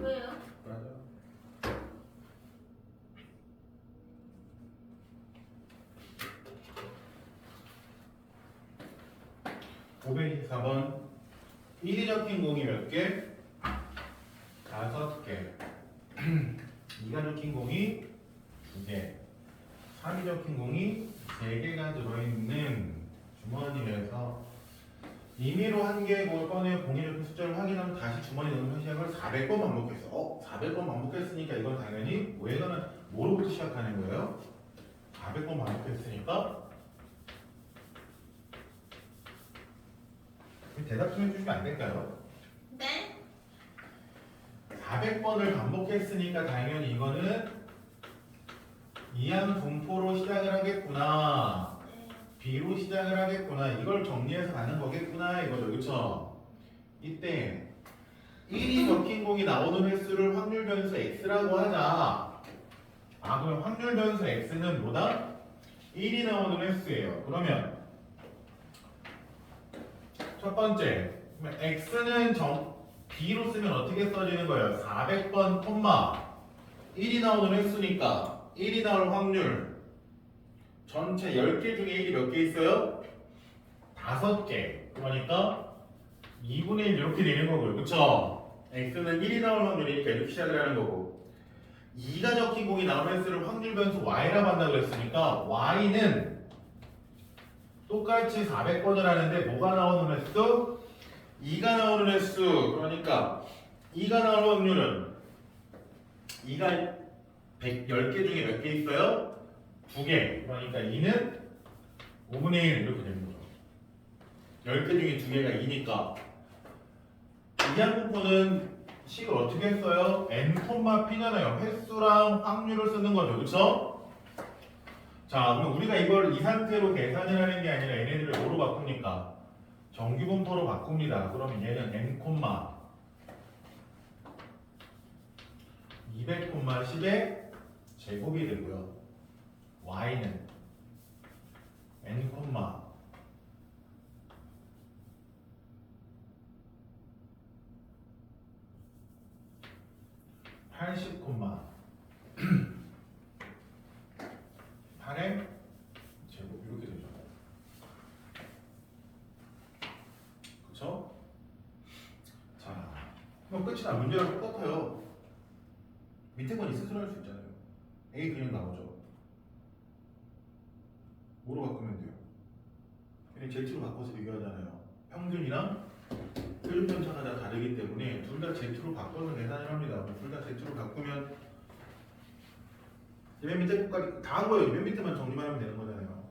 왜요? 맞아. 524번 1이 적힌 공이 몇 개? 5개 2가 적힌 공이 2개 3이 적힌 공이 3개가 들어있는 주머니에서 임의로 한 개의 공을 꺼내 공에 적힌 숫자를 확인하면 다시 주머니에 넣는 현시약을 400번 반복했어. 400번 반복했으니까 이건 당연히 뭐로부터 시작하는 거예요? 400번 반복했으니까 대답 좀 해주시면 안 될까요? 네? 400번을 반복했으니까 당연히 이거는 이항 분포로 시작을 하겠구나. 네. B로 시작을 하겠구나. 이걸 정리해서 가는 거겠구나. 이거죠. 그렇죠? 이때 1이 적힌 공이 나오는 횟수를 확률 변수 X라고 하자. 그럼 확률 변수 X는 뭐다? 1이 나오는 횟수예요. 그러면 첫 번째, X는 B로 쓰면 어떻게 써지는 거예요? 400번 콤마 1이 나오는 횟수니까 1이 나올 확률 전체 10개 중에 1이 몇 개 있어요? 5개. 그러니까 2분의 1 이렇게 되는 거고요. 그쵸? X는 1이 나올 확률이니까 이렇게 시작을 하는 거고 2가 적힌 공이 나오는 횟수를 확률 변수 Y라고 한다고 했으니까 Y는 똑같이 400번을 하는데 뭐가 나오는 횟수? 2가 나오는 횟수. 그러니까 2가 나오는 확률은 2가 10개 중에 몇 개 있어요? 2개. 그러니까 2는 5분의 1 이렇게 되는 거죠. 10개 중에 2개가 2니까 이항분포는 식을 어떻게 했어요? n, p잖아요. 횟수랑 확률을 쓰는 거죠. 그쵸? 자, 그럼 우리가 이걸 이 상태로 계산을 하는 게 아니라 얘네들을 뭐로 바꿉니까? 정규분포로 바꿉니다. 그러면 얘는 n, 200, 10의 제곱이 되고요. y는 n, 80, 8의 제곱 이렇게 되죠. 그쵸? 자, 그럼 끝이나 문제랑 똑같아요. 밑에 건 있을 할 수 있잖아요. A 그냥 나오죠. 뭐로 바꾸면 돼요? 그냥 Z로 바꿔서 비교하잖아요. 평균이랑 표준편차가 다 다르기 때문에 둘 다 Z로 바꿔서 계산을 합니다. 둘 다 Z로 바꾸면 맨 밑에 것까지 다 한 거예요. 맨 밑에만 정리만 하면 되는 거잖아요.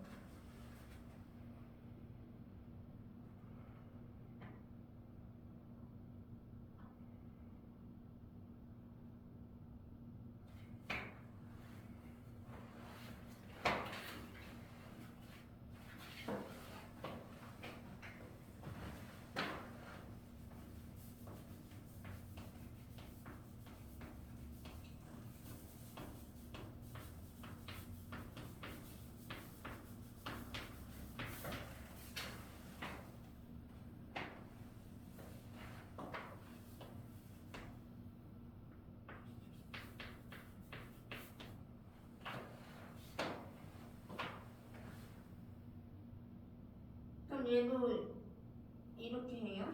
그럼 얘도 이렇게 해요?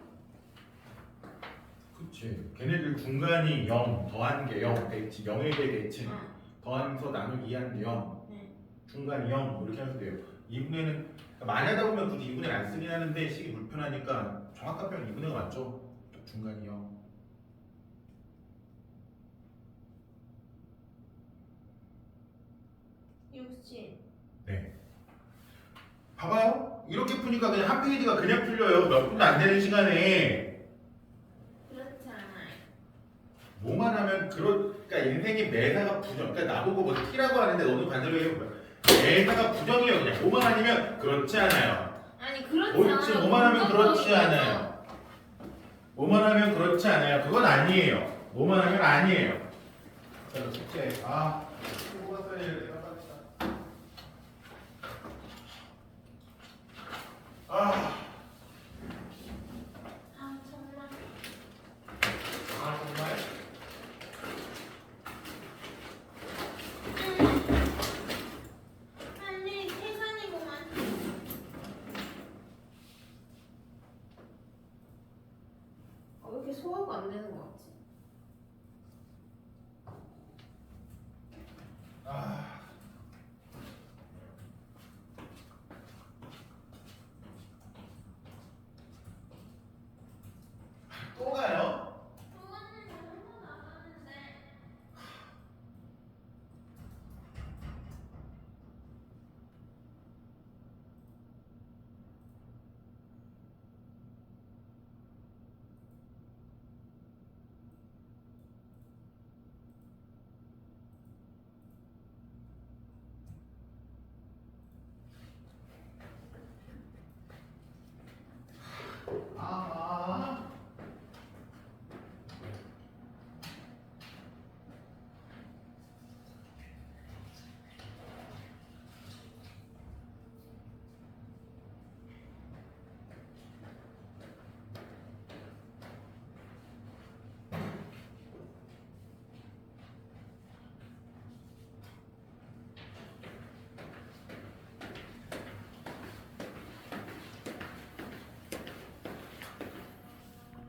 그치. 걔네들 중간이 0, 더한 게 0, 대칭, 0에 대해 대칭, 응. 더하면서 나누기 2한 게 0, 네. 중간이 0, 이렇게 하셔도 돼요. 2분의는 많이 하다 보면 굳이 2분의 안 쓰긴 하는데 식이 불편하니까 정확한 표현 2분의가 맞죠? 중간이 0. 혹시 네. 봐봐요. 이렇게 푸니까 그냥 한 페이지가 그냥 풀려요. 몇 분도 안 되는 시간에. 그렇지 않아요. 뭐만 하면 그러니까 인생의 매사가 부정. 그러니까 나보고 뭐 T라고 하는데 너는 반대로 해요. 매사가 부정이에요. 그냥 뭐만 아니면 그렇지 않아요. 아니 그렇지 옳지. 않아요. 뭐만 하면 그렇지 긍정적이죠. 않아요. 뭐만 하면 그렇지 않아요. 그건 아니에요. 뭐만 하면 아니에요. 자, 숙제. 뭐가 써야 돼? 내가 빠졌다.